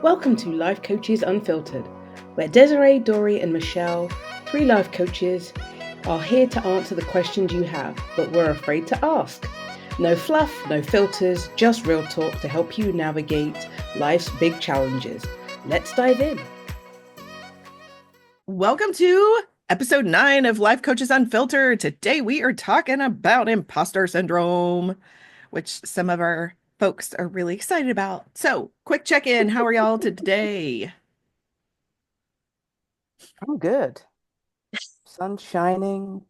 Welcome to Life Coaches Unfiltered, where Desiree, Dory, and Michelle, three life coaches, are here to answer the questions you have, but we're afraid to ask. No fluff, no filters, just real talk to help you navigate life's big challenges. Let's dive in. Welcome to episode 9 of Life Coaches Unfiltered. Today we are talking about imposter syndrome, which some of our folks are really excited about. So, quick check-in. How are y'all today? I'm good. Sun's shining.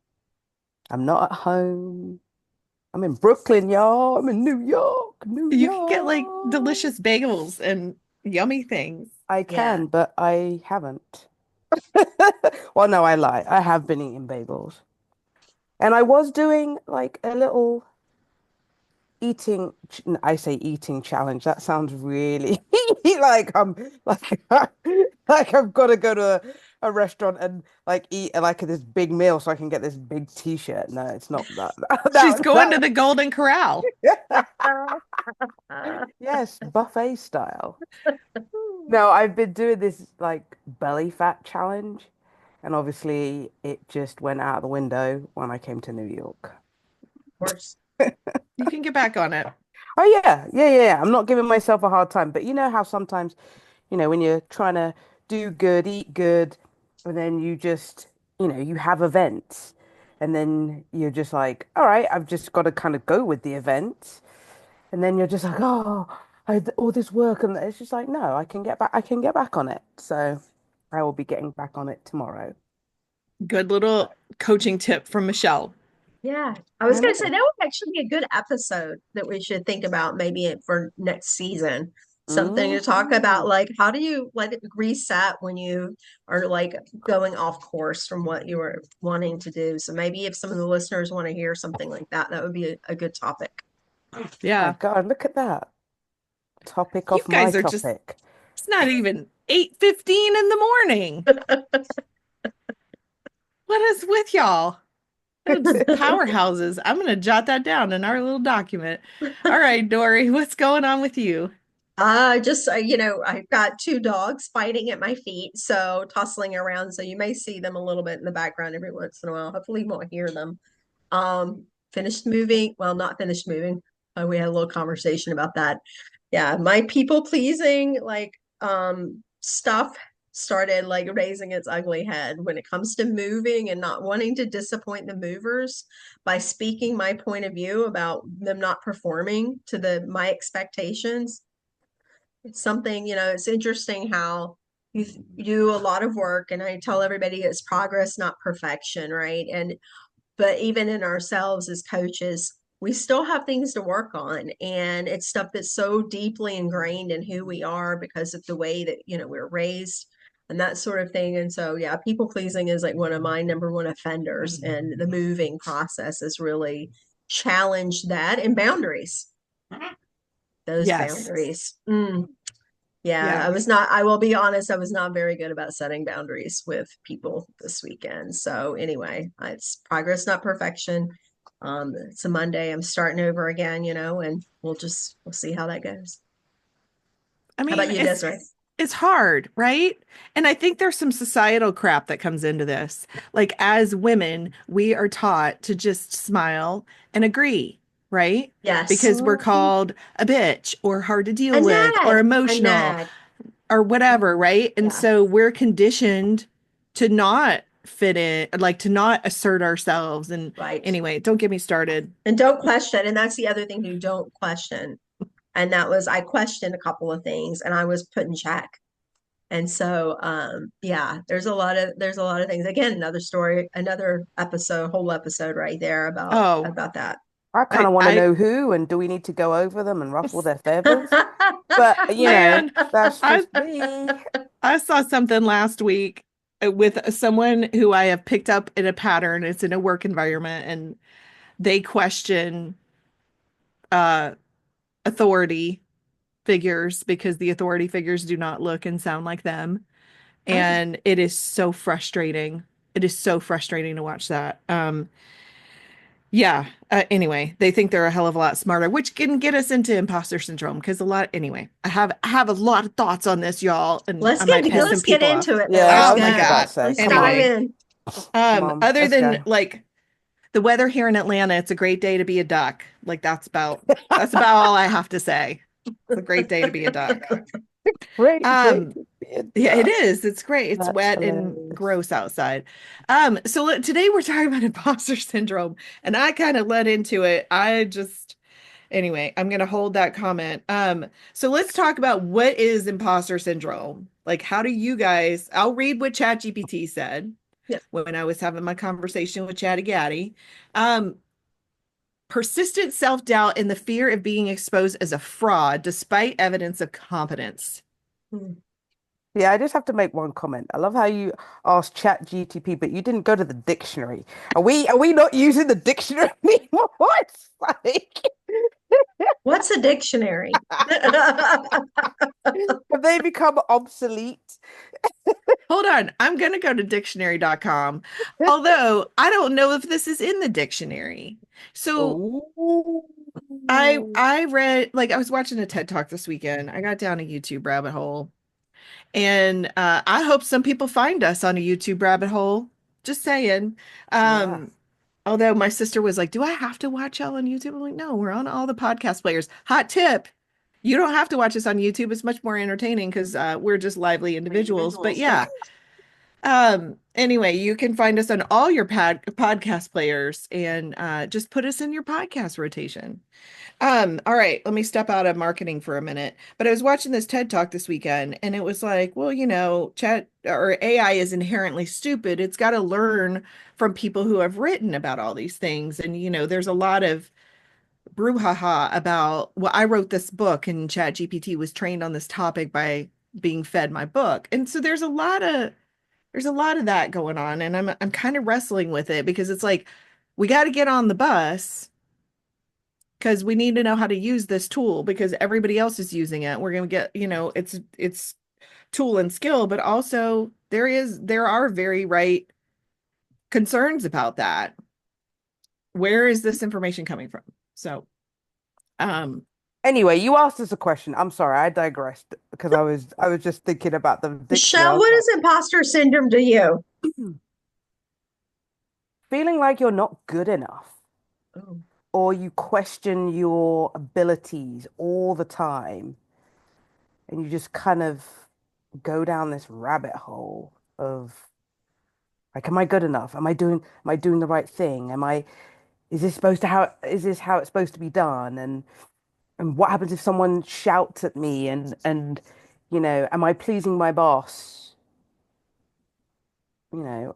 I'm not at home. I'm in Brooklyn, y'all. I'm in New York, New You can get like York. delicious bagels and yummy things. I Yeah. can, but I haven't. Well, no, I lie. I have been eating bagels. And I was doing like a little I say eating challenge. That sounds really like I'm like like I've got to go to a restaurant and like eat like this big meal so I can get this big t-shirt. No, it's not that. She's going to the Golden Corral. Yes, buffet style. No, I've been doing this like belly fat challenge, and obviously it just went out the window when I came to New York. Of course. You can get back on it. Oh yeah. I'm not giving myself a hard time, but you know how sometimes, when you're trying to do good, eat good, and then you just, you have events, and then you're just like, all right, I've just got to kind of go with the event, and then you're just like, oh, all this work, and it's just like, no, I can get back on it. So I will be getting back on it tomorrow. Good little coaching tip from Michelle. Yeah, I was I going to say know. that would actually be a good episode that we should think about maybe for next season. Something to talk about, Mhm. like how do you let it reset when you are like going off course from what you were wanting to do. So maybe if some of the listeners want to hear something like that, that would be a good topic. Oh my Yeah. God, look at that. Topic You off my guys are just, topic. it's not even 8:15 in the morning. What is with y'all? Just powerhouses. I'm going to jot that down in our little document. All right, Dory, what's going on with you? I've got two dogs fighting at my feet, so tussling around. So you may see them a little bit in the background every once in a while. Hopefully, you won't hear them. Finished moving. Well, not finished moving. We had a little conversation about that. Yeah, my people pleasing stuff started like raising its ugly head when it comes to moving and not wanting to disappoint the movers by speaking my point of view about them not performing to the my expectations. It's something, it's interesting how you do a lot of work, and I tell everybody it's progress, not perfection, right? But even in ourselves as coaches, we still have things to work on. And it's stuff that's so deeply ingrained in who we are because of the way that, we're raised and that sort of thing. And so, yeah, people pleasing is like one of my number one offenders. And the moving process has really challenged that, and boundaries, those Yes. boundaries. Yeah, Yeah. I will be honest, I was not very good about setting boundaries with people this weekend. So anyway, it's progress, not perfection. It's a Monday. I'm starting over again, and we'll see how that goes. I How about mean, you, Desiree? it's hard, right? And I think there's some societal crap that comes into this. Like as women, we are taught to just smile and agree, right? Yes. Because we're called a bitch or hard to A deal with or nag. A emotional nag. or whatever, right? And Yeah. so we're conditioned to not fit in, like to not assert ourselves. And Right. anyway, don't get me started. And don't question. And that's the other thing, you don't question. And I questioned a couple of things and I was put in check. And so yeah, there's a lot of things. Again, another story, another episode, whole episode right there about Oh, about that. I kind I, of want to I, know who, and do we need to go over them and ruffle their feathers? But man, that's I, just me. I saw something last week with someone who I have picked up in a pattern. It's in a work environment, and they question uh, authority figures because the authority figures do not look and sound like them. And it is so frustrating. It is so frustrating to watch that. Yeah. Anyway, they think they're a hell of a lot smarter, which can get us into imposter syndrome because anyway, I have a lot of thoughts on this, y'all, and I might piss some Let's get people off. into it though. Yeah, Let's I Oh was my just go. about God. to say, Let's come dive on, Anyway, in. come on, other let's than go. like the weather here in Atlanta, it's a great day to be a duck. Like that's about all I have to say. It's a great day to be a duck. Great day Um, to be a yeah, it duck. is. It's great. It's That's wet and hilarious. gross outside. Today we're talking about imposter syndrome, and I kind of led into it. Anyway, I'm gonna hold that comment. So let's talk about what is imposter syndrome. Like, how do you guys? I'll read what ChatGPT said Yeah. when I was having my conversation with Chatty Gaddy. Um, Persistent self-doubt and the fear of being exposed as a fraud despite evidence of competence. Hmm. Yeah, I just have to make one comment. I love how you asked Chat GTP, but you didn't go to the dictionary. Are we not using the dictionary anymore? It's like, What's a dictionary? have they become obsolete? Hold on, I'm gonna go to dictionary.com. Although I don't know if this is in the dictionary. So Ooh. I read, like, I was watching a TED Talk this weekend. I got down a YouTube rabbit hole, and I hope some people find us on a YouTube rabbit hole. Just saying. Yeah. Um, Although my sister was like, "Do I have to watch y'all on YouTube?" I'm like, "No, we're on all the podcast players." Hot tip: you don't have to watch us on YouTube. It's much more entertaining because we're just lively individuals. But yeah. Anyway, you can find us on all your podcast players and just put us in your podcast rotation. All right, let me step out of marketing for a minute. But I was watching this TED Talk this weekend, and it was like, well, chat or AI is inherently stupid. It's got to learn from people who have written about all these things. And, there's a lot of brouhaha about, well, I wrote this book and ChatGPT was trained on this topic by being fed my book. And so there's a lot of that going on, and I'm kind of wrestling with it because it's like we got to get on the bus because we need to know how to use this tool because everybody else is using it. We're going to get, it's tool and skill, but also there are very right concerns about that. Where is this information coming from? So, um, Anyway, you asked us a question. I'm sorry, I digressed because I was just thinking about the dictionary. I Michelle, was what like, is imposter syndrome to you? feeling like you're not good enough, Oh. or you question your abilities all the time, and you just kind of go down this rabbit hole of like, am I good enough? Am I doing the right thing? Is this how it's supposed to be done? And what happens if someone shouts at me and am I pleasing my boss?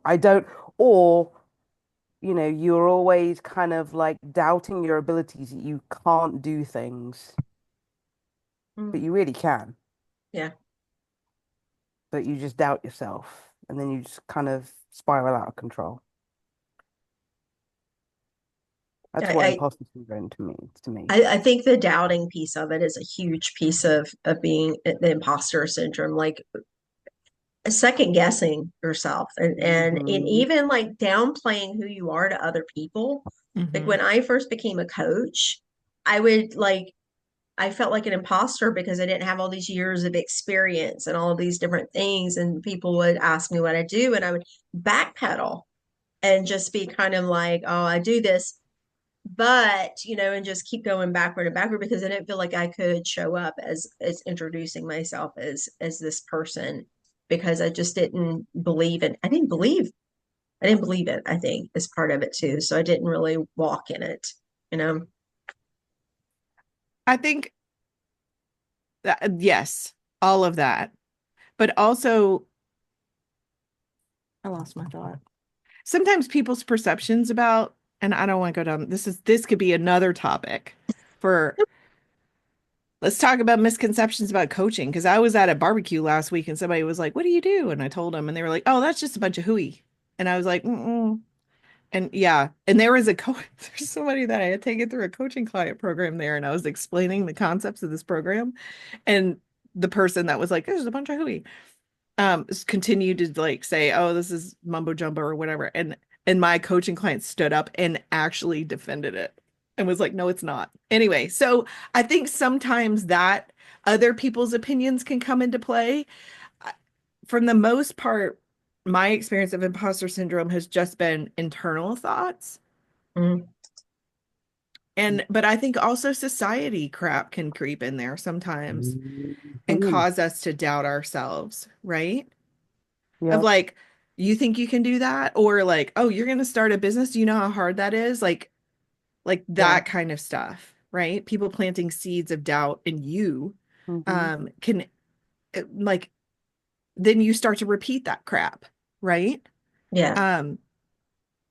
I don't, or you're always kind of like doubting your abilities that you can't do things, but Hmm. you really can, Yeah. but you just doubt yourself and then you just kind of spiral out of control. That's what I, imposter syndrome to me. I think the doubting piece of it is a huge piece of being the imposter syndrome, like second guessing yourself and Hmm. even like downplaying who you are to other people. Like mhm. when I first became a coach, I would like I felt like an imposter because I didn't have all these years of experience and all of these different things. And people would ask me what I do, and I would backpedal and just be kind of like, oh, I do this, but and just keep going backward and backward because I didn't feel like I could show up as introducing myself as this person because I just didn't believe it. I didn't believe it, I think, is part of it too. So I didn't really walk in it, you know. I think that, yes, all of that, but also I lost my thought. Sometimes people's perceptions about, and I don't want to go down, this could be another topic for, let's talk about misconceptions about coaching. Because I was at a barbecue last week and somebody was like, "What do you do?" And I told them, and they were like, "Oh, that's just a bunch of hooey." And I was like, "Mm-mm." And yeah, and there was there's somebody that I had taken through a coaching client program there, and I was explaining the concepts of this program, and the person that was like, "This is a bunch of hooey," continued to like say, "Oh, this is mumbo jumbo or whatever," and And my coaching client stood up and actually defended it and was like, no, it's not. Anyway, so I think sometimes that other people's opinions can come into play. For the most part, my experience of imposter syndrome has just been internal thoughts. Mm. But I think also society crap can creep in there sometimes and Mhm. cause us to doubt ourselves, right? Of Yep. like, you think you can do that? Or like, oh, you're going to start a business. Do you know how hard that is? Like Yeah. that kind of stuff, right? People planting seeds of doubt in you Hmm. can like then you start to repeat that crap, right? Yeah. Um,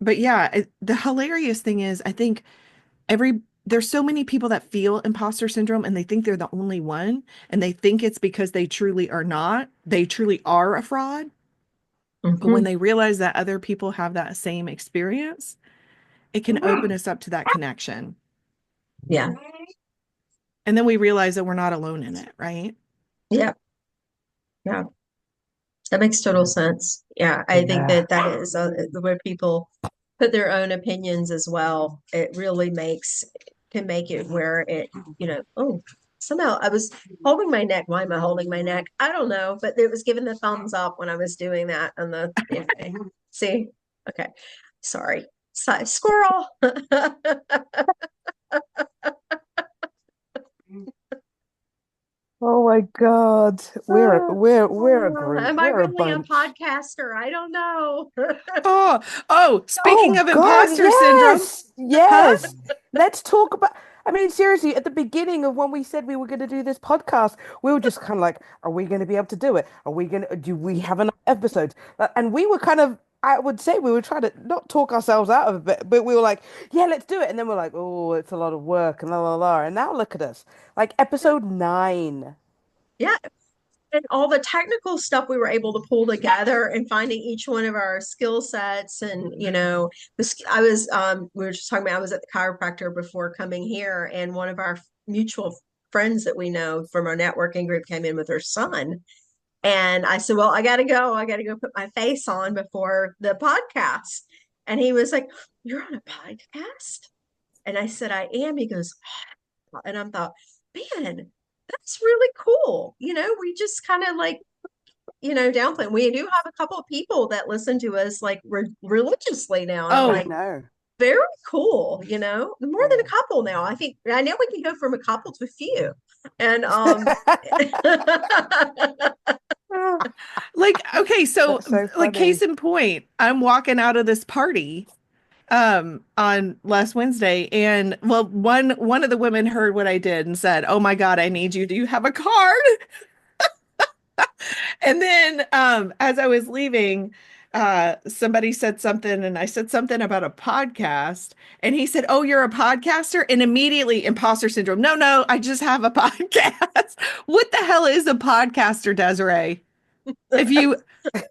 but yeah, the hilarious thing is I think there's so many people that feel imposter syndrome and they think they're the only one and they think it's because they truly are not. They truly are a fraud. But when Hmm. they realize that other people have that same experience, it can open us up to that connection. Yeah. And then we realize that we're not alone in it, right? Yeah. Yeah. That makes total sense. Yeah. I think Yeah. that is where people put their own opinions as well. It really can make it where oh, somehow I was holding my neck. Why am I holding my neck? I don't know, but it was giving the thumbs up when I was doing that on okay. See? Okay. Sorry. Squirrel. Oh my God. We're a group. Am I We're a really a bunch. podcaster? I don't know. Oh, speaking Oh of God, imposter syndrome, yes. huh? Yes. Let's talk about I mean, seriously, at the beginning of when we said we were going to do this podcast, we were just kind of like, are we going to be able to do it? Are we going to, do we have enough episodes? And we were kind of, I would say we were trying to not talk ourselves out of it, but we were like, yeah, let's do it. And then we're like, oh, it's a lot of work and la la la. And now look at us, like episode 9. Yeah, and all the technical stuff we were able to pull together and finding each one of our skill sets and I was we were just talking about I was at the chiropractor before coming here and one of our mutual friends that we know from our networking group came in with her son and I said, well, I gotta go put my face on before the podcast. And he was like, you're on a podcast? And I said, I am. He goes, and I thought, man, that's really cool. We just kind of like, downplay. We do have a couple of people that listen to us like religiously now. And I'm Oh, I like, know. very cool, more than a Yeah. couple now. I know we can go from a couple to a few. And like, okay, so That's so like case funny. in point, I'm walking out of this party on last Wednesday and well one of the women heard what I did and said, "Oh my God, I need you. Do you have a card?" And then as I was leaving, somebody said something and I said something about a podcast and he said, "Oh, you're a podcaster?" And immediately imposter syndrome. No, no, I just have a podcast. What the hell is a podcaster, Desiree? If you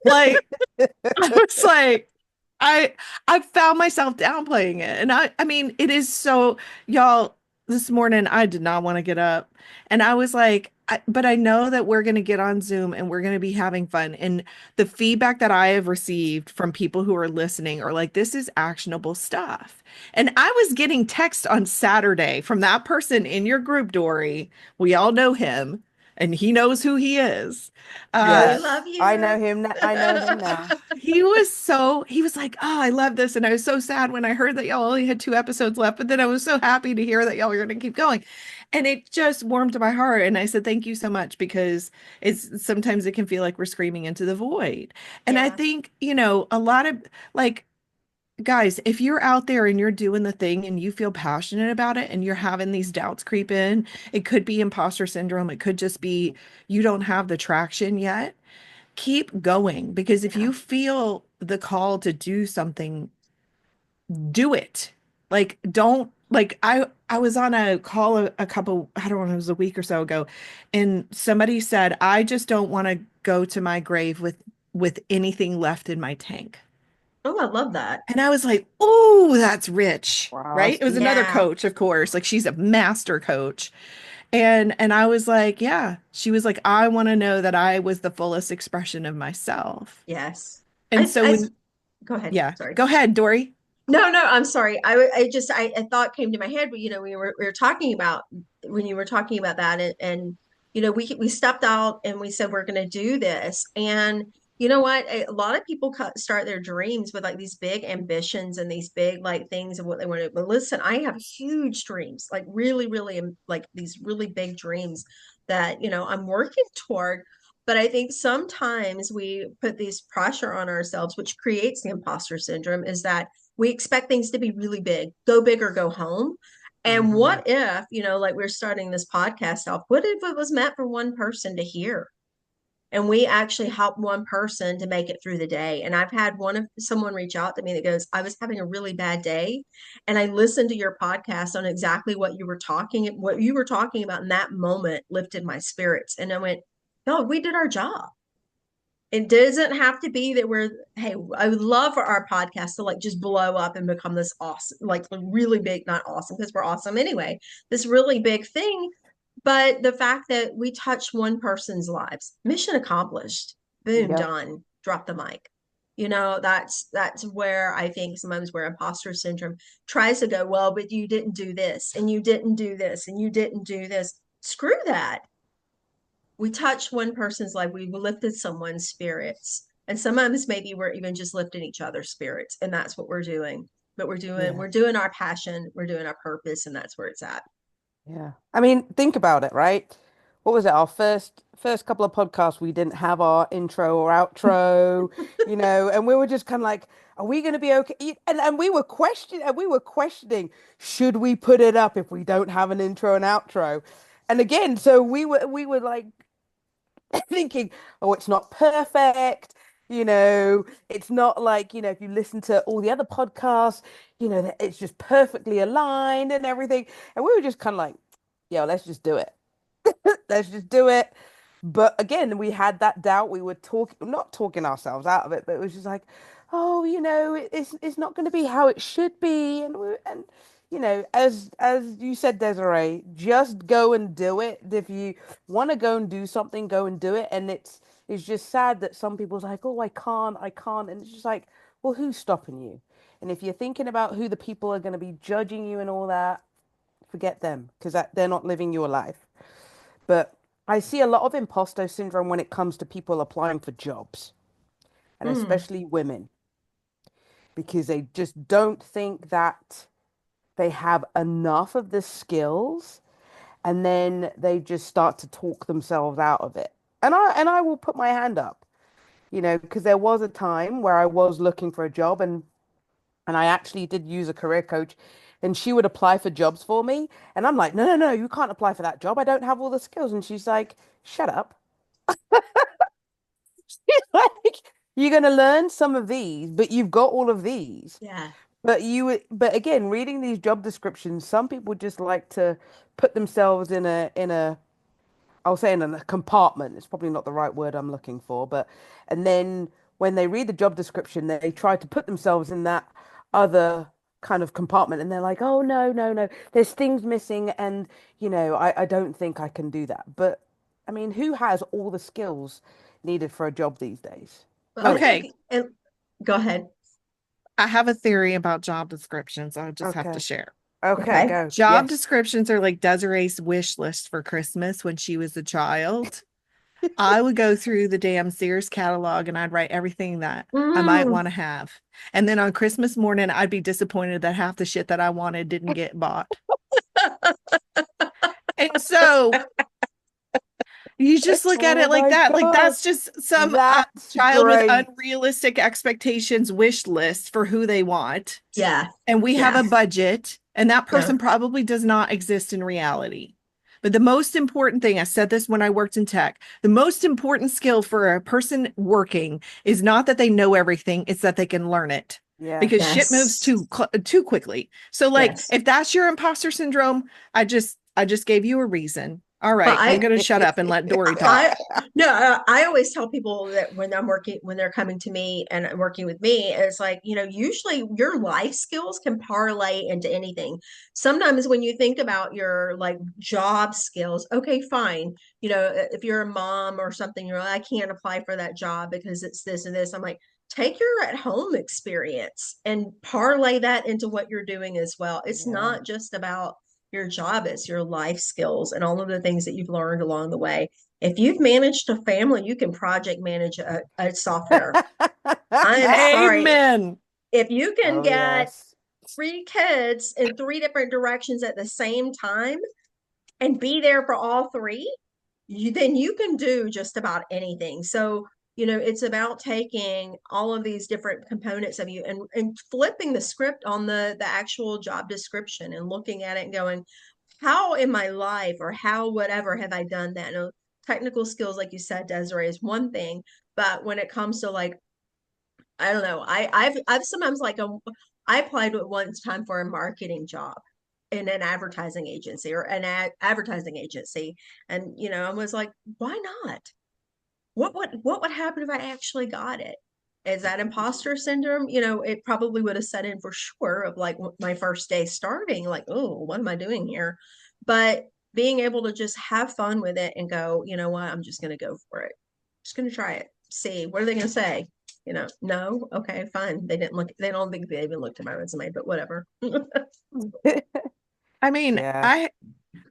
like I was like, I I found myself downplaying it. And I mean, it is so y'all, this morning I did not want to get up. And I was like, but I know that we're going to get on Zoom and we're going to be having fun. And the feedback that I have received from people who are listening are like, this is actionable stuff. And I was getting text on Saturday from that person in your group, Dory. We all know him and he knows who he is. we Uh, Yes. love I you. know him. I know him now. he was like, oh, I love this. And I was so sad when I heard that y'all only had 2 episodes left, but then I was so happy to hear that y'all were going to keep going. And it just warmed my heart. And I said, thank you so much because it's sometimes it can feel like we're screaming into the void. And I Yeah. think, a lot of like, guys, if you're out there and you're doing the thing and you feel passionate about it and you're having these doubts creep in, it could be imposter syndrome. It could just be you don't have the traction yet. Keep going because if Yeah. you feel the call to do something, do it. Like don't like I was on a call a couple I don't know it was a week or so ago and somebody said I just don't want to go to my grave with anything left in my tank. Oh, I love that. And I was like, "Oh, that's rich." Wow, Right? that's It was deep. another Yeah. coach, of course. Like she's a master coach. And I was like, yeah. She was like, I want to know that I was the fullest expression of myself. Yes. And I, so I when Go ahead. Yeah. Sorry. Go ahead, Dory. No, I'm sorry. I thought came to my head, you know, we were talking about when you were talking about that, and you know, we stepped out and we said we're going to do this, and you know what? A lot of people start their dreams with like these big ambitions and these big like things of what they want to. But listen, I have huge dreams, like really, really, like these really big dreams that you know I'm working toward. But I think sometimes we put these pressure on ourselves, which creates the imposter syndrome, is that we expect things to be really big, go big or go home. And what if, you know, like we're starting this podcast off, what if it was meant for one person to hear? And we actually help one person to make it through the day. And I've had someone reach out to me that goes, I was having a really bad day. And I listened to your podcast on exactly what you were talking about in that moment lifted my spirits. And I went, no, we did our job. It doesn't have to be that hey, I would love for our podcast to like just blow up and become this awesome, like really big, not awesome because we're awesome anyway, this really big thing. But the fact that we touch one person's lives, mission accomplished, boom, Yep. done, drop the mic. You know, that's where I think sometimes where imposter syndrome tries to go, well, but you didn't do this and you didn't do this and you didn't do this. Screw that. We touched one person's life, we lifted someone's spirits, and sometimes maybe we're even just lifting each other's spirits, and that's what we're doing. But we're doing our passion, we're doing our purpose, and that's where it's at. Yeah. I mean, think about it, right? What was it? Our first couple of podcasts, we didn't have our intro or outro, and we were just kind of like, are we going to be okay? And we were questioning, should we put it up if we don't have an intro and outro? And again, so we were like thinking, oh, it's not perfect. It's not like, if you listen to all the other podcasts, that it's just perfectly aligned and everything. And we were just kind of like, yeah, let's just do it. Let's just do it. But again, we had that doubt. We were not talking ourselves out of it, but it was just like, oh, it's not going to be how it should be. And as you said, Desiree, just go and do it. If you want to go and do something, go and do it. And it's just sad that some people's like, oh, I can't. And it's just like, well, who's stopping you? And if you're thinking about who the people are going to be judging you and all that, forget them because they're not living your life. But I see a lot of imposter syndrome when it comes to people applying for jobs, and especially women, because they just don't think that they have enough of the skills, and then they just start to talk themselves out of it. And I will put my hand up, because there was a time where I was looking for a job, and I actually did use a career coach, and she would apply for jobs for me. And I'm like, no, no, no, you can't apply for that job. I don't have all the skills. And she's like, shut up. She's like, you're going to learn some of these, but you've got all of these. Yeah. But again, reading these job descriptions, some people just like to put themselves I'll say in a compartment. It's probably not the right word I'm looking for, and then when they read the job description, they try to put themselves in that other kind of compartment, and they're like, oh, no, no, no, there's things missing, and I don't think I can do that. But I mean, who has all the skills needed for a job these days? Well, No. Okay. and go ahead. I have a theory about job descriptions. I just have to Okay. share. Okay, Okay. go. Job Yes. descriptions are like Desiree's wish list for Christmas when she was a child. I would go through the damn Sears catalog and I'd write everything that I might want to have. And then on Christmas morning, I'd be disappointed that half the shit that I wanted didn't get bought. And so you just look at it Oh like my that. Like God. that's just some That's child with great. unrealistic expectations wish list for who they want. Yeah. And we have Yeah. a budget, and that Yeah. person probably does not exist in reality. But the most important thing, I said this when I worked in tech, the most important skill for a person working is not that they know everything, it's that they can learn it. Yeah. Because shit moves Yes. too quickly. So like Yes. if that's your imposter syndrome, I just gave you a reason. All Well, right, I'm going to shut up and let Dory talk. I always tell people that when they're coming to me and working with me, it's like, usually your life skills can parlay into anything. Sometimes when you think about your like job skills, okay, fine. If you're a mom or something, you're like, I can't apply for that job because it's this and this. I'm like, take your at home experience and parlay that into what you're doing as well. It's Yeah. not just about your job, it's your life skills and all of the things that you've learned along the way. If you've managed a family, you can project manage a software. I am sorry. Amen. If you can Oh, get yes. 3 kids in 3 different directions at the same time and be there for all three, then you can do just about anything. So, it's about taking all of these different components of you and flipping the script on the actual job description and looking at it and going, how in my life or how whatever have I done that? Technical skills, like you said, Desiree, is one thing, but when it comes to like, I don't know, I've sometimes I applied at one time for a marketing job in an advertising agency or advertising agency. And, I was like, why not? What would happen if I actually got it? Is that imposter syndrome? It probably would have set in for sure of like my first day starting, like, oh, what am I doing here? But being able to just have fun with it and go, you know what, I'm just going to go for it. Just going to try it. See, what are they going to say? No, okay, fine. They don't think they even looked at my resume, but whatever. I mean, Yeah.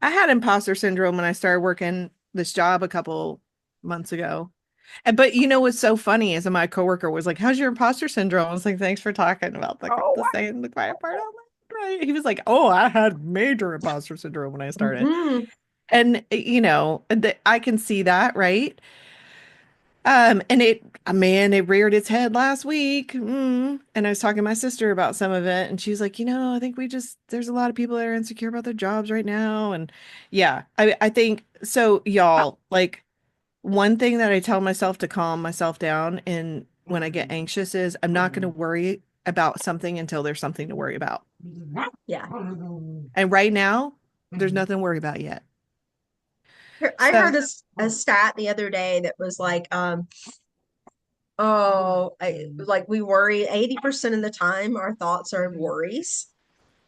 I had imposter syndrome when I started working this job a couple months ago. But what's so funny is my coworker was like, "How's your imposter syndrome?" I was like, "Thanks for talking about Oh, the saying the quiet part." I'm like, right. He was like, "Oh, I had major imposter syndrome when I started." Mhm. And I can see that, right? And it reared its head last week. And I was talking to my sister about some of it, and she was like, I think there's a lot of people that are insecure about their jobs right now. And yeah, I think so, y'all, like one thing that I tell myself to calm myself down and when I get anxious is I'm not going to worry about something until there's something to worry about. Yeah. And right now, there's nothing to worry about yet. I So heard a stat the other day that was like, like we worry 80% of the time our thoughts are worries,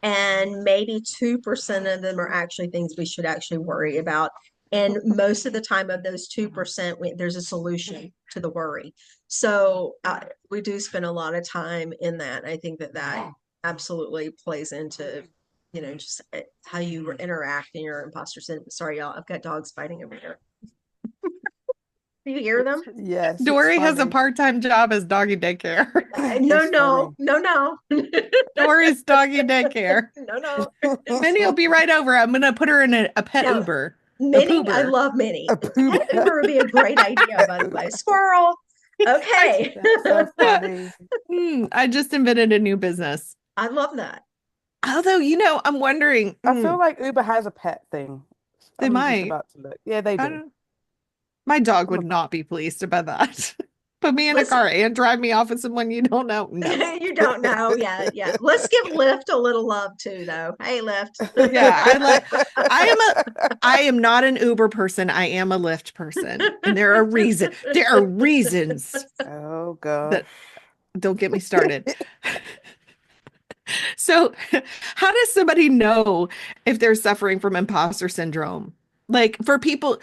and maybe 2% of them are actually things we should actually worry about. And most of the time of those 2%, there's a solution to the worry. So we do spend a lot of time in that. I think that absolutely plays into, just how you interact in your imposter syndrome. Sorry, y'all, I've got dogs fighting over here. Do you hear them? yes, it's Dory has a funny. part-time job as doggy daycare. No, It's no, funny. no, no. Dory's doggy daycare. No, no. Minnie will be right over. I'm gonna put her in a pet Now, Uber, a Minnie, I poober. love Minnie. A poop. Pet Uber would be a great idea, by the way. Squirrel. I, Okay. That's so funny. I just invented a new business. I love that. Although, I'm wondering, I feel like Uber has a pet thing. they I'm just might. about to look. Yeah, they I do. don't. My dog I'm would about. not be pleased about that. Put me in a Listen, car and drive me off with someone you don't know. No. you don't know. Yeah, yeah. Let's give Lyft a little love too, though. Hey, Lyft. Yeah, I am not an Uber person. I am a Lyft person. And there are reasons Oh gosh. that don't get me started. So, how does somebody know if they're suffering from imposter syndrome? Like for people,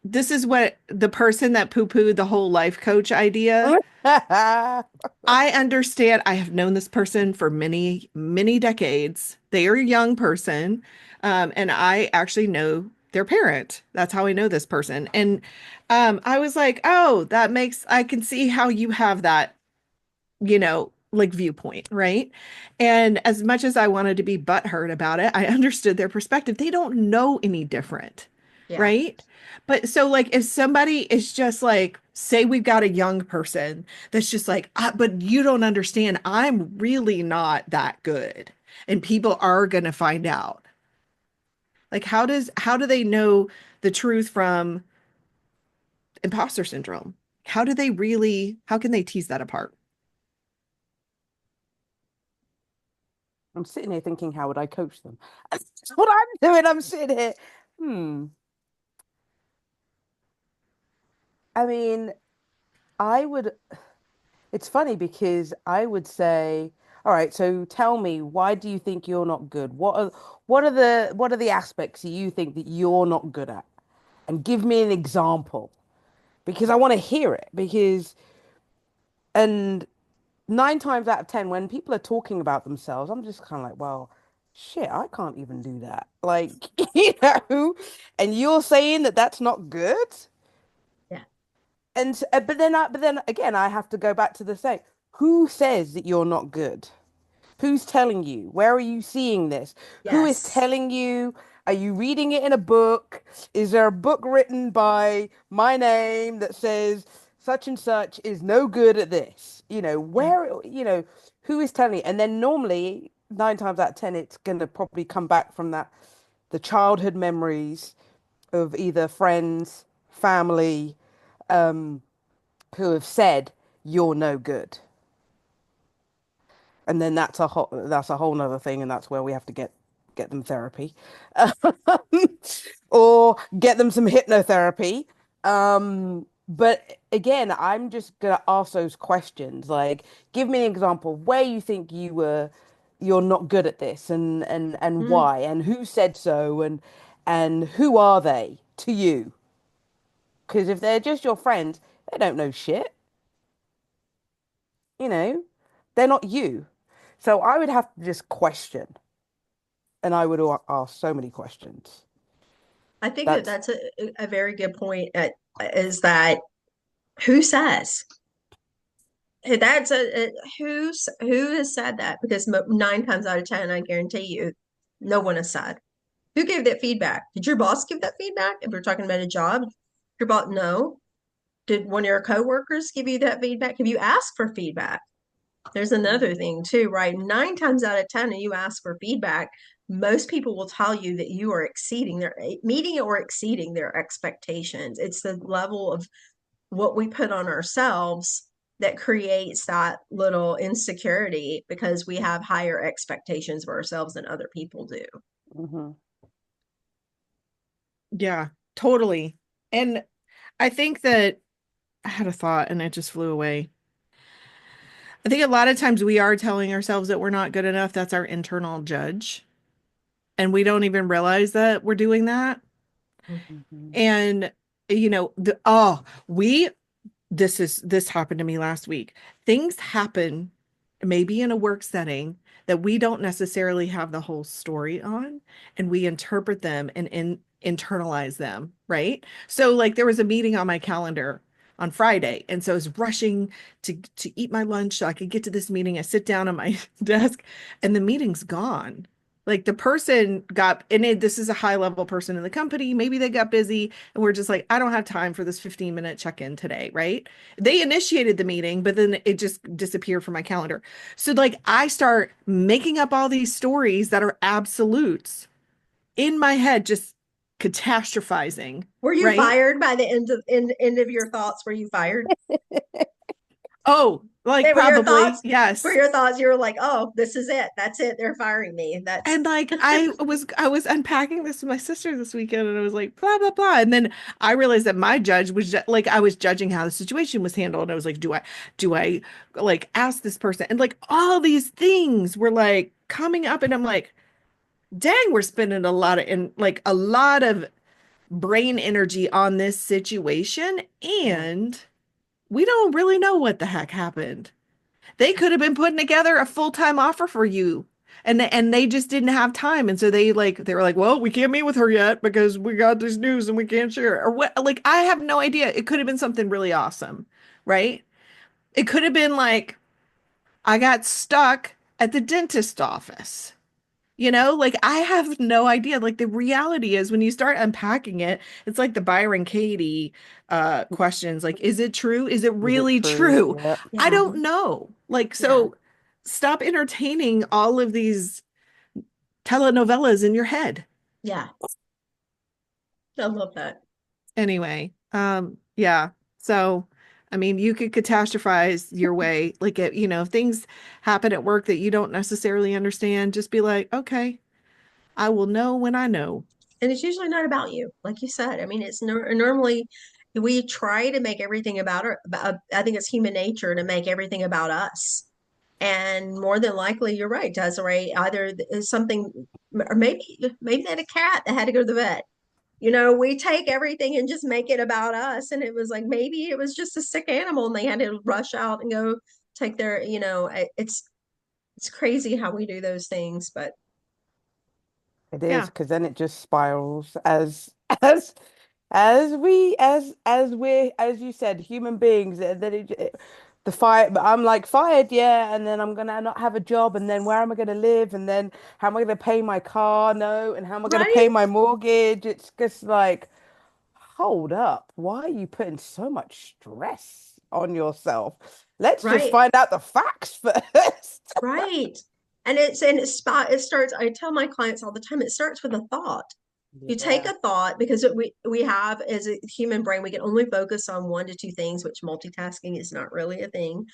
this is what the person that poo-pooed the whole life coach idea. I understand. I have known this person for many, many decades. They are a young person, and I actually know their parent. That's how I know this person. And I was like, oh, I can see how you have that, like viewpoint, right? And as much as I wanted to be butthurt about it, I understood their perspective. They don't know any different, Yeah, right? But so, like, if somebody is just like, say we've got a young person that's just like, but you don't understand, I'm really not that good. And people are going to find out. Like, how do they know the truth from imposter syndrome? How can they tease that apart? I'm sitting here thinking, how would I coach them? That's what I'm doing. I'm sitting here. Hmm. I mean, I would. It's funny because I would say, all right, so tell me, why do you think you're not good? What are the aspects you think that you're not good at? And give me an example because I want to hear it. And 9 times out of 10, when people are talking about themselves, I'm just kind of like, well, shit, I can't even do that. Like, and you're saying that that's not good? Yeah. And but then again, I have to go back to the same. Who says that you're not good? Who's telling you? Where are you seeing this? Who is Yes. telling you? Are you reading it in a book? Is there a book written by my name that says such and such is no good at this? Yeah. Who is telling you? And then normally, 9 times out of 10, it's going to probably come back from the childhood memories of either friends, family, um, who have said you're no good. And then that's a whole nother thing, and that's where we have to get them therapy, or get them some hypnotherapy. But again, I'm just gonna ask those questions, like, give me an example where you think you're not good at this, and Mm. why, and who said so, and who are they to you? Because if they're just your friends, they don't know shit, you know, they're not you. So I would have to just question, and I would ask so many questions. I think that That's that's a very good point is that who says that's who has said that? Because 9 times out of 10, I guarantee you, no one has said. Who gave that feedback? Did your boss give that feedback? If we're talking about a job, your boss, no. Did one of your coworkers give you that feedback? Have you asked for feedback? There's another thing too, right? 9 times out of 10, when you ask for feedback, most people will tell you that you are meeting or exceeding their expectations. It's the level of what we put on ourselves that creates that little insecurity because we have higher expectations for ourselves than other people do. hmm Yeah, totally. And I think that I had a thought and it just flew away. I think a lot of times we are telling ourselves that we're not good enough. That's our internal judge. And we don't even realize that we're doing that. hmm And, you know, this happened to me last week. Things happen maybe in a work setting that we don't necessarily have the whole story on, and we interpret them and internalize them, right? So like there was a meeting on my calendar on Friday, and so I was rushing to eat my lunch so I could get to this meeting. I sit down at my desk and the meeting's gone. Like the person got, this is a high level person in the company. Maybe they got busy and we're just like, I don't have time for this 15-minute check-in today, right? They initiated the meeting, but then it just disappeared from my calendar. So like I start making up all these stories that are absolutes in my head, just catastrophizing, Were you right? fired by the end of your thoughts? Were you fired? Oh, like They were your probably, thoughts. For yes. your thoughts, you were like, "Oh, this is it. That's it. They're firing me." That's And like I was unpacking this with my sister this weekend and I was like blah blah blah, and then I realized that my judge was like I was judging how the situation was handled, and I was like, do I like ask this person, and like all these things were like coming up, and I'm like, dang, we're spending a lot of brain energy on this situation, Yeah. and we don't really know what the heck happened. They could have been putting together a full-time offer for you. And they just didn't have time. And so they were like, well, we can't meet with her yet because we got this news and we can't share it. Or what, like I have no idea. It could have been something really awesome, right? It could have been like I got stuck at the dentist office. Like I have no idea. Like the reality is when you start unpacking it, it's like the Byron Katie questions, like, is it true? Is it Is it really true? true? Yeah. I yeah, don't know. Like, yeah, so stop entertaining all of these telenovelas in your head. yeah. I love that. Anyway, yeah. So, I mean, you could catastrophize your way. Like, if things happen at work that you don't necessarily understand, just be like, okay, I will know when I know. And it's usually not about you, like you said. I mean, it's normally we try to make everything I think it's human nature to make everything about us. And more than likely, you're right, Desiree. Either something, or maybe they had a cat that had to go to the vet. We take everything and just make it about us. And it was like maybe it was just a sick animal and they had to rush out and go take their, it's crazy how we do those things, but It is, Yeah. because then it just spirals as as you said, human beings. Then the fire. But I'm like fired, yeah, and then I'm gonna not have a job, and then where am I gonna live, and then how am I gonna pay my car note, and how am I gonna right, pay my mortgage? It's just like, hold up, why are you putting so much stress on yourself? Let's just right. find out the facts first. Right. And it starts, I tell my clients all the time, it starts with a thought. You take Yeah. a thought because we have as a human brain, we can only focus on one to two things, which multitasking is not really a thing.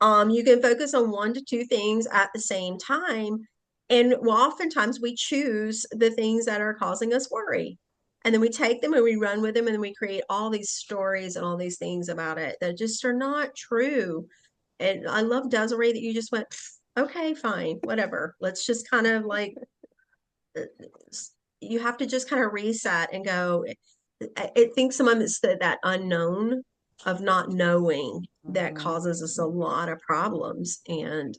You can focus on one to two things at the same time. And well, oftentimes we choose the things that are causing us worry. And then we take them and we run with them and we create all these stories and all these things about it that just are not true. And I love Desiree that you just went, okay, fine, whatever. Let's just kind of like, uh, you have to just kind of reset and go. I think sometimes it's that unknown of not knowing that Mhm. causes us a lot of problems, and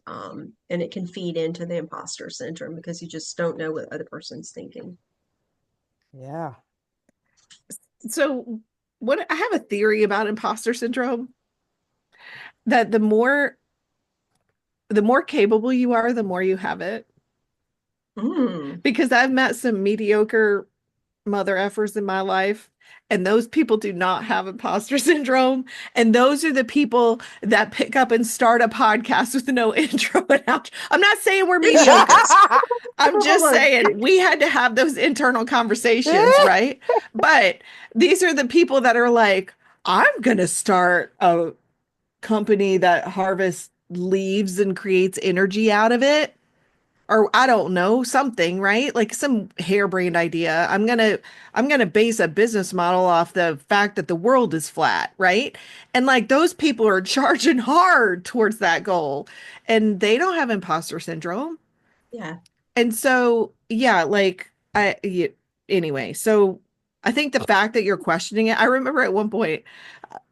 it can feed into the imposter syndrome because you just don't know what the other person's thinking. Yeah. So what I have a theory about imposter syndrome that the more capable you are, the more you have it. Mm, Because I've met some mediocre mother effers in my life, and those people do not have imposter syndrome. And those are the people that pick up and start a podcast with no intro and outro. I'm not saying we're mediocre. I'm just saying we had to have those internal conversations, right? But these are the people that are like, I'm going to start a company that harvests leaves and creates energy out of it. Or I don't know, something, right? Like some harebrained idea. I'm gonna base a business model off the fact that the world is flat, right? And like those people are charging hard towards that goal, and they don't have imposter syndrome. yeah. And so, yeah, like anyway, so I think the fact that you're questioning it, I remember at one point,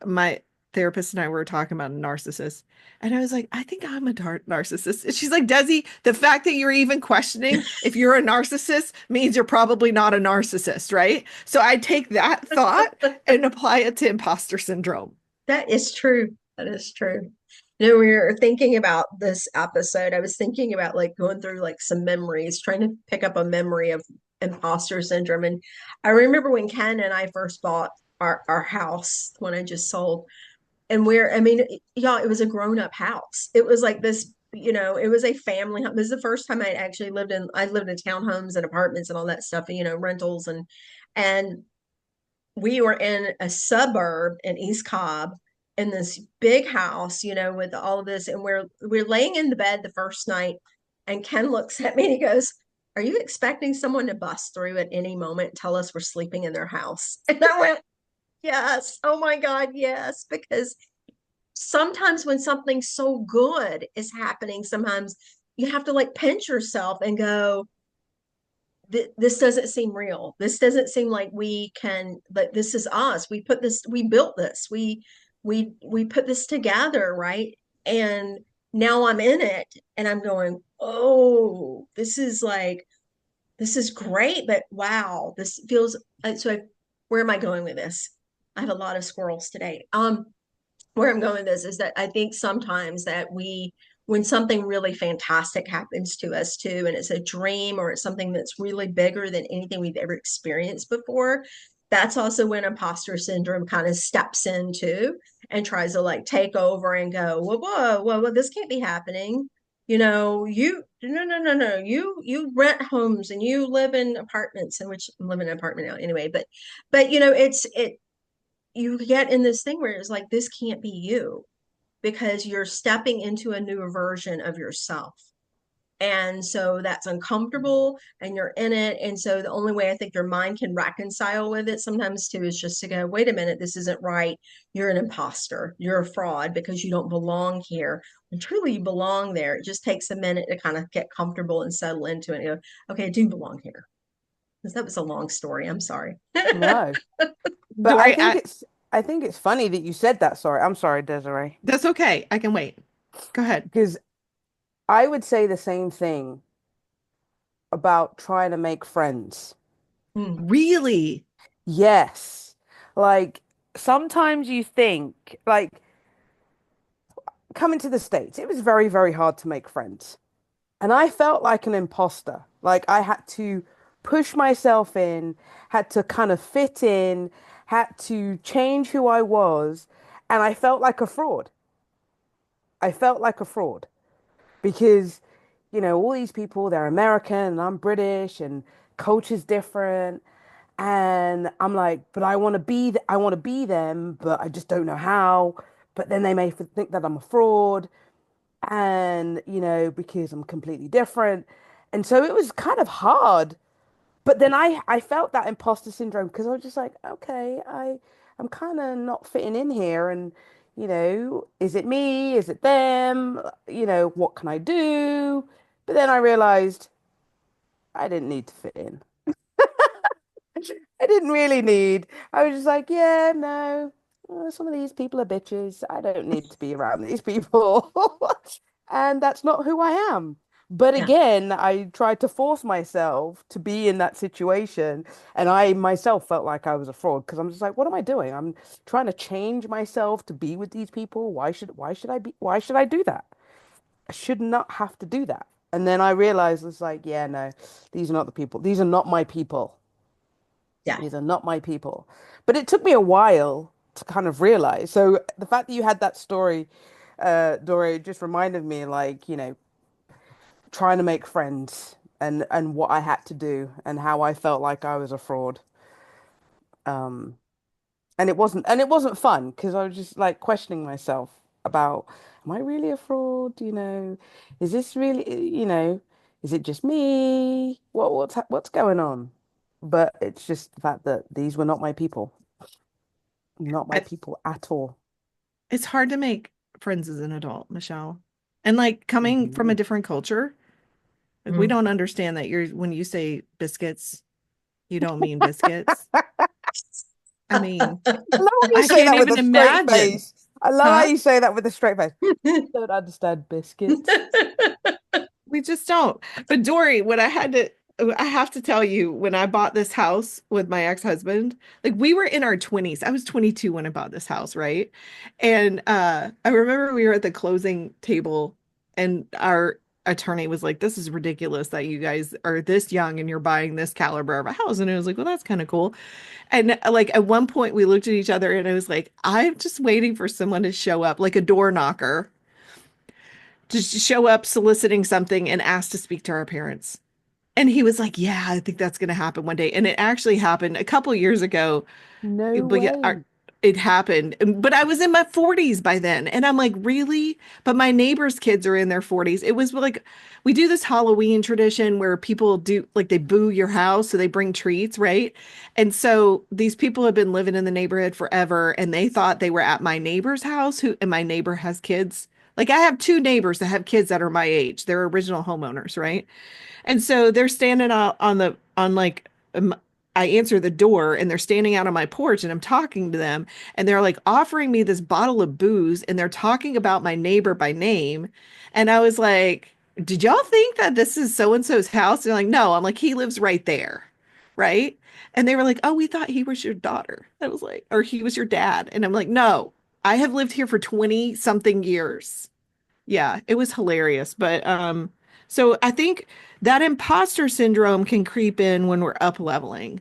my therapist and I were talking about a narcissist, and I was like, I think I'm a narcissist. And she's like, Desi, the fact that you're even questioning if you're a narcissist means you're probably not a narcissist, right? So I take that thought and apply it to imposter syndrome. That is true. That is true. We were thinking about this episode. I was thinking about like going through like some memories, trying to pick up a memory of imposter syndrome. And I remember when Ken and I first bought our house when I just sold. And I mean, y'all, it was a grown-up house. It was like this, it was a family home. This is the first time I lived in townhomes and apartments and all that stuff, rentals and we were in a suburb in East Cobb in this big house, with all of this. And we're laying in the bed the first night, and Ken looks at me and he goes, "Are you expecting someone to bust through at any moment and tell us we're sleeping in their house?" And I went, "Yes. Oh my God, yes." Because sometimes when something so good is happening, sometimes you have to like pinch yourself and go, this doesn't seem real. This doesn't seem like we can, but this is us. We built this. We put this together, right? And now I'm in it and I'm going, "Oh, this is great, but wow, this feels where am I going with this?" I have a lot of squirrels today. Where I'm going with this is that I think sometimes that when something really fantastic happens to us too, and it's a dream or it's something that's really bigger than anything we've ever experienced before, that's also when imposter syndrome kind of steps in too and tries to like take over and go, whoa, this can't be happening. No, you rent homes and you live in apartments, in which I'm living in an apartment now anyway, but you get in this thing where it's like, this can't be you because you're stepping into a new version of yourself. And so that's uncomfortable and you're in it. And so the only way I think your mind can reconcile with it sometimes too is just to go, wait a minute, this isn't right. You're an imposter. You're a fraud because you don't belong here. And truly you belong there. It just takes a minute to kind of get comfortable and settle into it and go, okay, I do belong here. Because that was a long story. I'm sorry. No. But Dory, I think it's funny that you said that. Sorry. I'm sorry, Desiree. that's okay. I can wait. Go ahead. Because I would say the same thing about trying to make friends. Mm. Really? Yes. Like sometimes you think, like coming to the States, it was very, very hard to make friends. And I felt like an imposter. Like I had to push myself in, had to kind of fit in, had to change who I was. And I felt like a fraud. I felt like a fraud because, all these people, they're American and I'm British and culture's different. And I'm like, but I want to be them, but I just don't know how. But then they may think that I'm a fraud and because I'm completely different. And so it was kind of hard. But then I felt that imposter syndrome because I was just like, okay, I'm kind of not fitting in here. And is it me? Is it them? What can I do? But then I realized I didn't need to fit in. I didn't really need. I was just like, yeah, no, some of these people are bitches. I don't need to be around these people. And that's not who I am. But Yeah. again, I tried to force myself to be in that situation. And I myself felt like I was a fraud because I'm just like, what am I doing? I'm trying to change myself to be with these people. Why should I do that? I should not have to do that. And then I realized it's like, yeah, no, these are not the people. These are not my people. Yeah. These are not my people. But it took me a while to kind of realize. So the fact that you had that story, Dora, just reminded me like, trying to make friends and what I had to do and how I felt like I was a fraud. Um, and it wasn't fun because I was just like questioning myself about, am I really a fraud? Is this really, is it just me? What's going on? But it's just the fact that these were not my people. Not my I, people at all. it's hard to make friends as an adult, Michelle. And like coming from a Mhm. different culture, like we Mm. don't understand that when you say biscuits, you don't mean biscuits. I mean, I love how you I say can't that with even a straight imagine. face. I love how Huh? you say that with a straight face. Don't understand biscuits. We just don't. But Dory, I have to tell you, when I bought this house with my ex-husband, like we were in our 20s. I was 22 when I bought this house, right? And I remember we were at the closing table and our attorney was like, "This is ridiculous that you guys are this young and you're buying this caliber of a house." And it was like, "Well, that's kind of cool." And like at one point we looked at each other and I was like, "I'm just waiting for someone to show up, like a door knocker." Just show up soliciting something and ask to speak to our parents. And he was like, "Yeah, I think that's going to happen one day." And it actually happened a couple years ago. No But yeah, way. it happened. But I was in my 40s by then. And I'm like, "Really?" But my neighbors' kids are in their 40s. It was like we do this Halloween tradition where people do like they boo your house, so they bring treats, right? And so these people have been living in the neighborhood forever and they thought they were at my neighbor's house and my neighbor has kids. Like I have two neighbors that have kids that are my age. They're original homeowners, right? And so they're standing out on like I answer the door and they're standing out on my porch and I'm talking to them and they're like offering me this bottle of booze and they're talking about my neighbor by name. And I was like, "Did y'all think that this is so and so's house?" And they're like, "No." I'm like, "He lives right there." Right? And they were like, "Oh, we thought he was your daughter." I was like, "Or he was your dad." And I'm like, "No, I have lived here for 20 something years." Yeah, it was hilarious. But so I think that imposter syndrome can creep in when we're up leveling,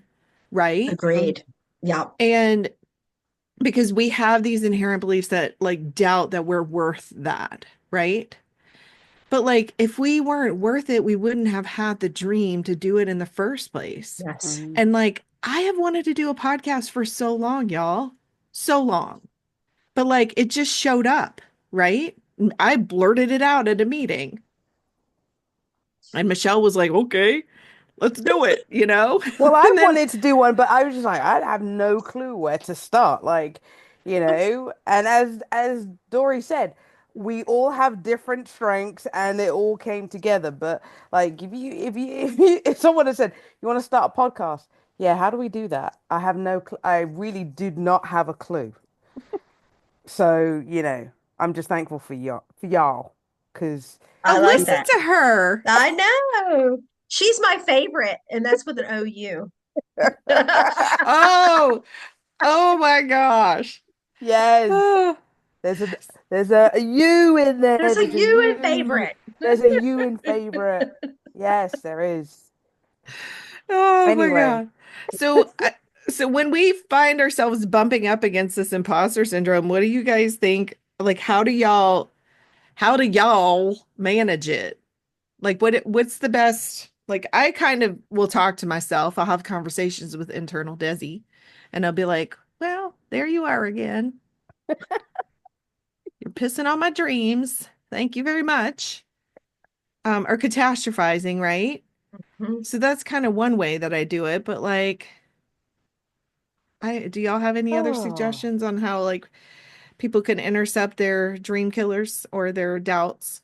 right? Agreed. Yeah. And because we have these inherent beliefs that like doubt that we're worth that, right? But like if we weren't worth it, we wouldn't have had the dream to do it in the first place. Yes. Mm. And like I have wanted to do a podcast for so long, y'all. So long. But like it just showed up, right? I blurted it out at a meeting. And Michelle was like, "Okay, let's do it," you know? Well, I And then wanted to do one, but I was just like, I have no clue where to start. Like, and as Dory said, we all have different strengths and it all came together. But like if someone had said, "You want to start a podcast?" Yeah, how do we do that? I have no cl I really did not have a clue. So, I'm just thankful for for y'all because I like Listen that. to her. I know. She's my favorite, and that's with an OU. Oh, oh my gosh. yes, Oh, there's a there's a you in there. There's a There's a you in you. favorite. There's a you in favorite. Yes, there is. oh my Anyway, God. So, so when we find ourselves bumping up against this imposter syndrome, what do you guys think? Like, how do y'all manage it? Like, what's the best? Like, I kind of will talk to myself. I'll have conversations with internal Desi, and I'll be like, well, there you are again. You're pissing on my dreams. Thank you very much. Or catastrophizing, right? Mhm. So that's kind of one way that I do it. But like, do y'all have any other oh, suggestions on how like people can intercept their dream killers or their doubts?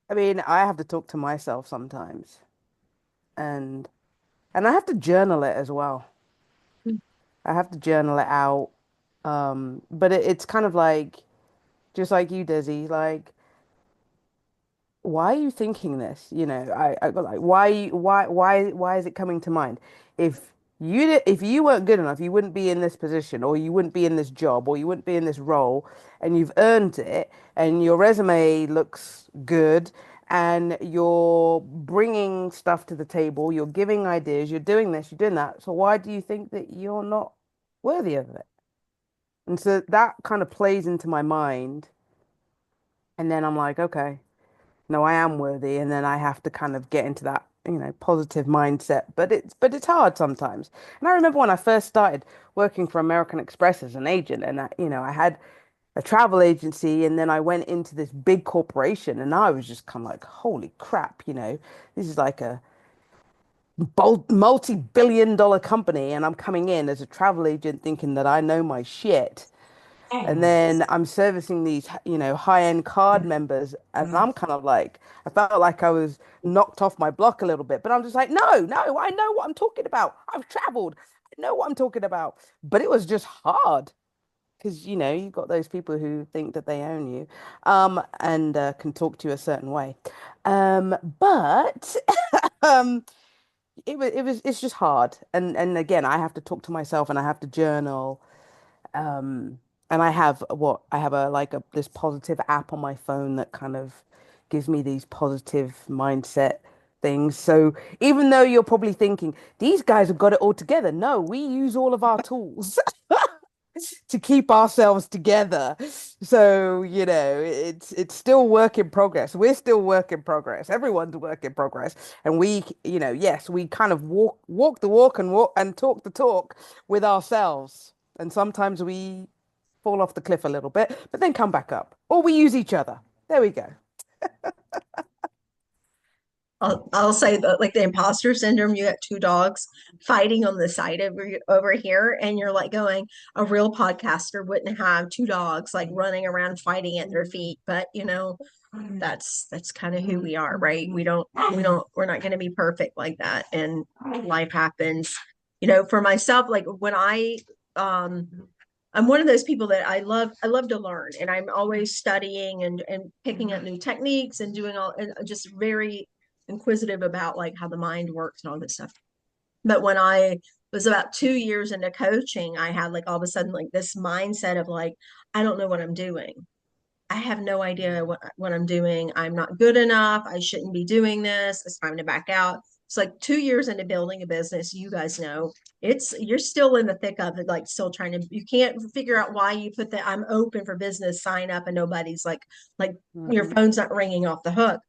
I mean, I have to talk to myself sometimes, and I have to journal it as well. I have to journal it out. But it's kind of like just like you, Dizzy, like why are you thinking this? I got like why is it coming to mind? If you weren't good enough, you wouldn't be in this position, or you wouldn't be in this job, or you wouldn't be in this role, and you've earned it, and your resume looks good, and you're bringing stuff to the table, you're giving ideas, you're doing this, you're doing that. So why do you think that you're not worthy of it? And so that kind of plays into my mind, and then I'm like, okay. No, I am worthy, and then I have to kind of get into that, positive mindset. But it's hard sometimes. And I remember when I first started working for American Express as an agent, and I had a travel agency, and then I went into this big corporation, and I was just kind of like, holy crap, this is like a multi-billion-dollar company, and I'm coming in as a travel agent thinking that I know my shit. And then I'm servicing these, high-end card members, and I'm kind of like, I felt like I was knocked off my block a little bit, but I'm just like, no, no, I know what I'm talking about. I've traveled. I know what I'm talking about. But it was just hard because, you've got those people who think that they own you, and can talk to you a certain way. But um, it's just hard. And again, I have to talk to myself and I have to journal. Um, and I have a like a this positive app on my phone that kind of gives me these positive mindset things. So even though you're probably thinking these guys have got it all together, no, we use all of our tools to keep ourselves together. So, it's still work in progress. We're still work in progress. Everyone's work in progress. And yes, we kind of walk the walk and talk the talk with ourselves. And sometimes we fall off the cliff a little bit, but then come back up. Or we use each other. There we go. I'll say that like the imposter syndrome, you got two dogs fighting on the side over here, and you're like going, a real podcaster wouldn't have two dogs like running around fighting at their feet. But that's kind of who we are, right? We're not gonna be perfect like that. And life happens. For myself, like when um I'm one of those people that I love to learn, and I'm always studying and picking up new techniques and doing all, and just very inquisitive about like how the mind works and all this stuff. But when I was about 2 years into coaching, I had like all of a sudden like this mindset of like, I don't know what I'm doing. I have no idea what I'm doing. I'm not good enough. I shouldn't be doing this. It's time to back out. It's like 2 years into building a business. You guys know you're still in the thick of it, like still trying to, you can't figure out why you put the I'm open for business sign up and nobody's like your Hmm. phone's not ringing off the hook.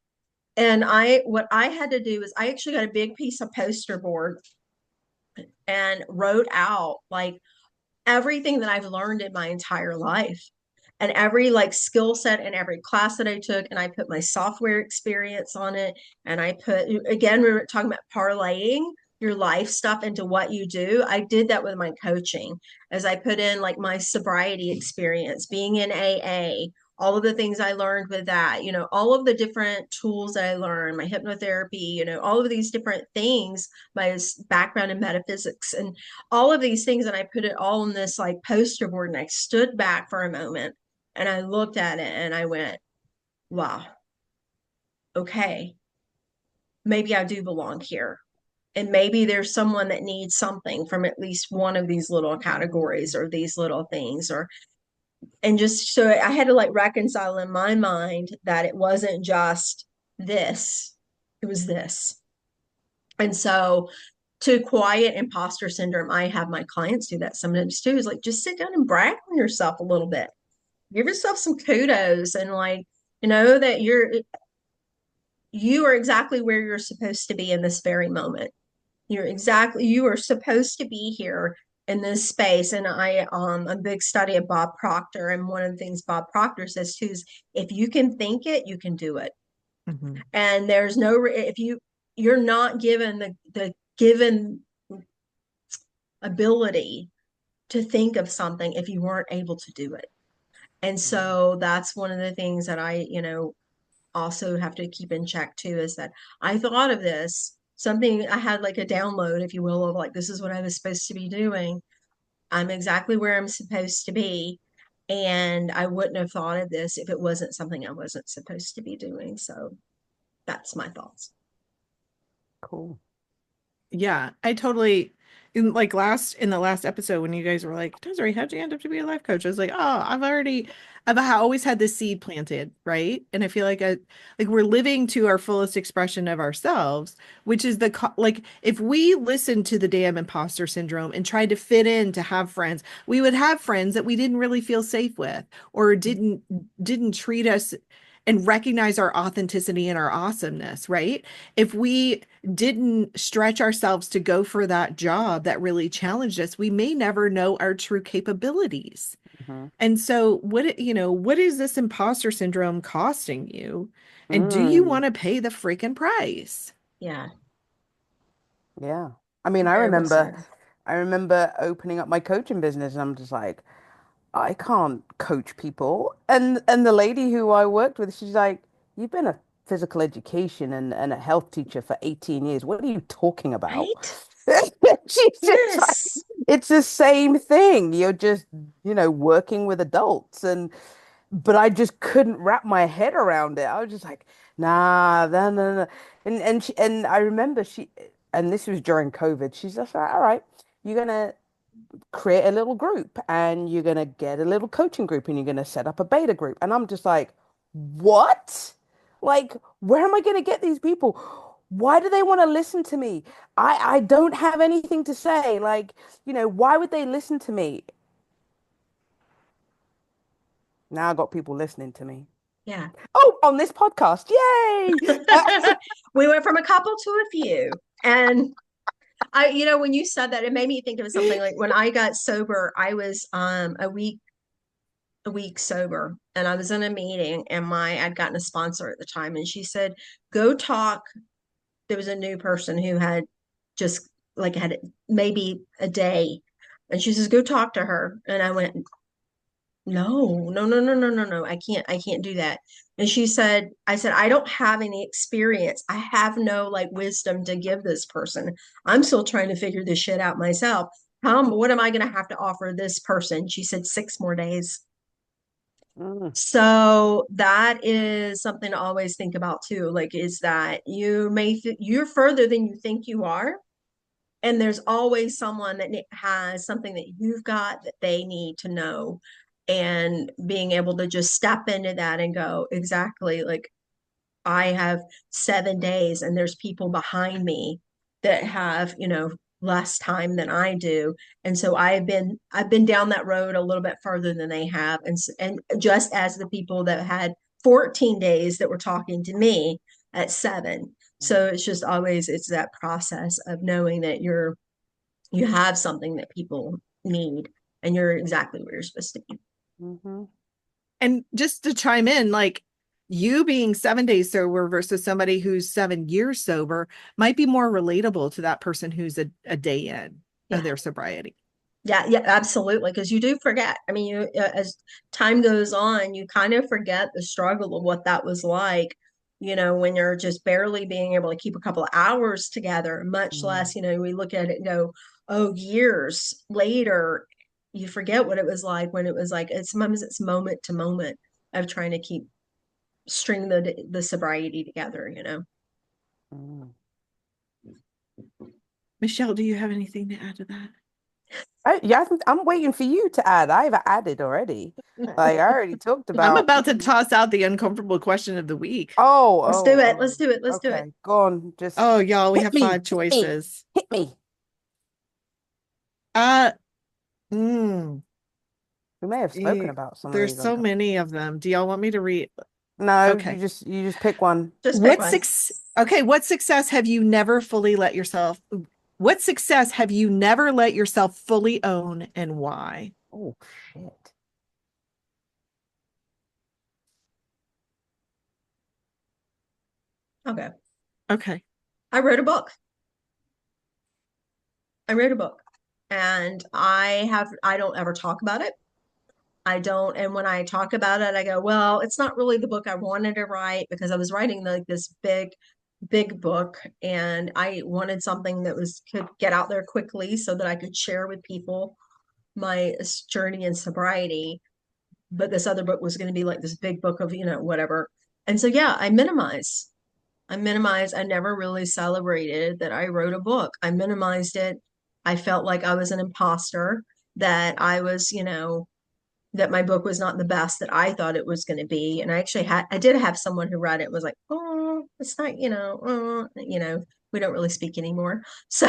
And what I had to do is I actually got a big piece of poster board and wrote out like everything that I've learned in my entire life and every like skill set and every class that I took. And I put my software experience on it. And I put, again, we were talking about parlaying your life stuff into what you do. I did that with my coaching as I put in like my sobriety experience, being in AA, all of the things I learned with that, all of the different tools that I learned, my hypnotherapy, all of these different things, my background in metaphysics and all of these things. And I put it all in this like poster board and I stood back for a moment And I looked at it and I went, wow, okay, maybe I do belong here. And maybe there's someone that needs something from at least one of these little categories or these little things, or and just so I had to like reconcile in my mind that it wasn't just this, it was this. And so to quiet imposter syndrome, I have my clients do that sometimes too, is like just sit down and brag on yourself a little bit. Give yourself some kudos and like, that you are exactly where you're supposed to be in this very moment. You are supposed to be here in this space. And a big study of Bob Proctor, and one of the things Bob Proctor says too is if you can think it, you can do it. Mm-hmm. And there's no if you're not given the given ability to think of something if you weren't able to do it. And so that's one of the things that I, also have to keep in check too, is that I thought of this, something I had like a download, if you will, of like, this is what I was supposed to be doing. I'm exactly where I'm supposed to be. And I wouldn't have thought of this if it wasn't something I wasn't supposed to be doing. So that's my thoughts. Cool. Yeah, I totally in the last episode when you guys were like, Desiree, how'd you end up to be a life coach? I was like, oh, I've always had this seed planted, right? And I feel like we're living to our fullest expression of ourselves, which is if we listened to the damn imposter syndrome and tried to fit in to have friends, we would have friends that we didn't really feel safe with or didn't treat us and recognize our authenticity and our awesomeness, right? If we didn't stretch ourselves to go for that job that really challenged us, we may never know our true capabilities. Mm-hmm. And so what is this imposter syndrome costing you? And do you Mm. want to pay the freaking price? Yeah. Yeah. I mean, I Very well remember said. I remember opening up my coaching business and I'm just like, I can't coach people. And the lady who I worked with, she's like, you've been a physical education and a health teacher for 18 years. What are you talking about? Right? She's just like, Yes. it's the same thing. You're just, working with adults. But I just couldn't wrap my head around it. I was just like, nah, no, no, no. And I remember and this was during COVID. She's just like, all right, you're gonna create a little group and you're going to get a little coaching group and you're going to set up a beta group. And I'm just like, what? Like, where am I going to get these people? Why do they want to listen to me? I don't have anything to say. Like, why would they listen to me? Now I got people listening to me. Yeah. Oh, on this podcast. Yay. We went from a couple to a few. And when you said that, it made me think of something like when I got sober, I was a week sober, and I was in a meeting, and I'd gotten a sponsor at the time, and she said, go talk. There was a new person who had just like had maybe a day, and she says, go talk to her. And I went, no, no, no, no, no, no, no. I can't do that. And I said, I don't have any experience. I have no like wisdom to give this person. I'm still trying to figure this shit out myself. What am I going to have to offer this person? She said 6 more days. Mm, So that is something to always think about too. Like, is that you're further than you think you are. And there's always someone that has something that you've got that they need to know. And being able to just step into that and go, exactly, like I have 7 days and there's people behind me that have, less time than I do. And so I've been down that road a little bit further than they have. And just as the people that had 14 days that were talking to me at 7. So it's just always it's that process of knowing that you have something that people need and you're exactly where you're supposed to be. mm-hmm. And just to chime in, like you being 7 days sober versus somebody who's 7 years sober might be more relatable to that person who's a day in Yeah. of their sobriety. Yeah, absolutely. Because you do forget. I mean, as time goes on, you kind of forget the struggle of what that was like, when you're just barely being able to keep a couple of hours together, much less, we look at it and go, oh, years later, you forget what it was like when it was like, sometimes it's moment to moment of trying to keep string the sobriety together, you know. Mm. Michelle, do you have anything to add to that? Yeah, I'm waiting for you to add. I've added already. Like I already talked I'm about. about to toss out the uncomfortable question of the week. Let's do it. Let's do it. Let's do it. Okay, go on. Just Oh, y'all, we hit have me, 5 choices. hit me. Uh, mm, We may have spoken about some of there's these. so many of them. Do y'all want me to read? No, Okay. you just pick one. Just pick one. What success have you never fully let yourself what success have you never let yourself fully own, and why? Oh shit. Okay. Okay. I wrote a book. And I don't ever talk about it. I don't. And when I talk about it, I go, well, it's not really the book I wanted to write, because I was writing like this big book, and I wanted something that could get out there quickly so that I could share with people my journey in sobriety. But this other book was going to be like this big book of, whatever. And so, yeah, I minimize. I never really celebrated that I wrote a book. I minimized it. I felt like I was an imposter, that I was, that my book was not the best that I thought it was going to be. And I did have someone who read it and was like, oh, it's not, we don't really speak anymore. So,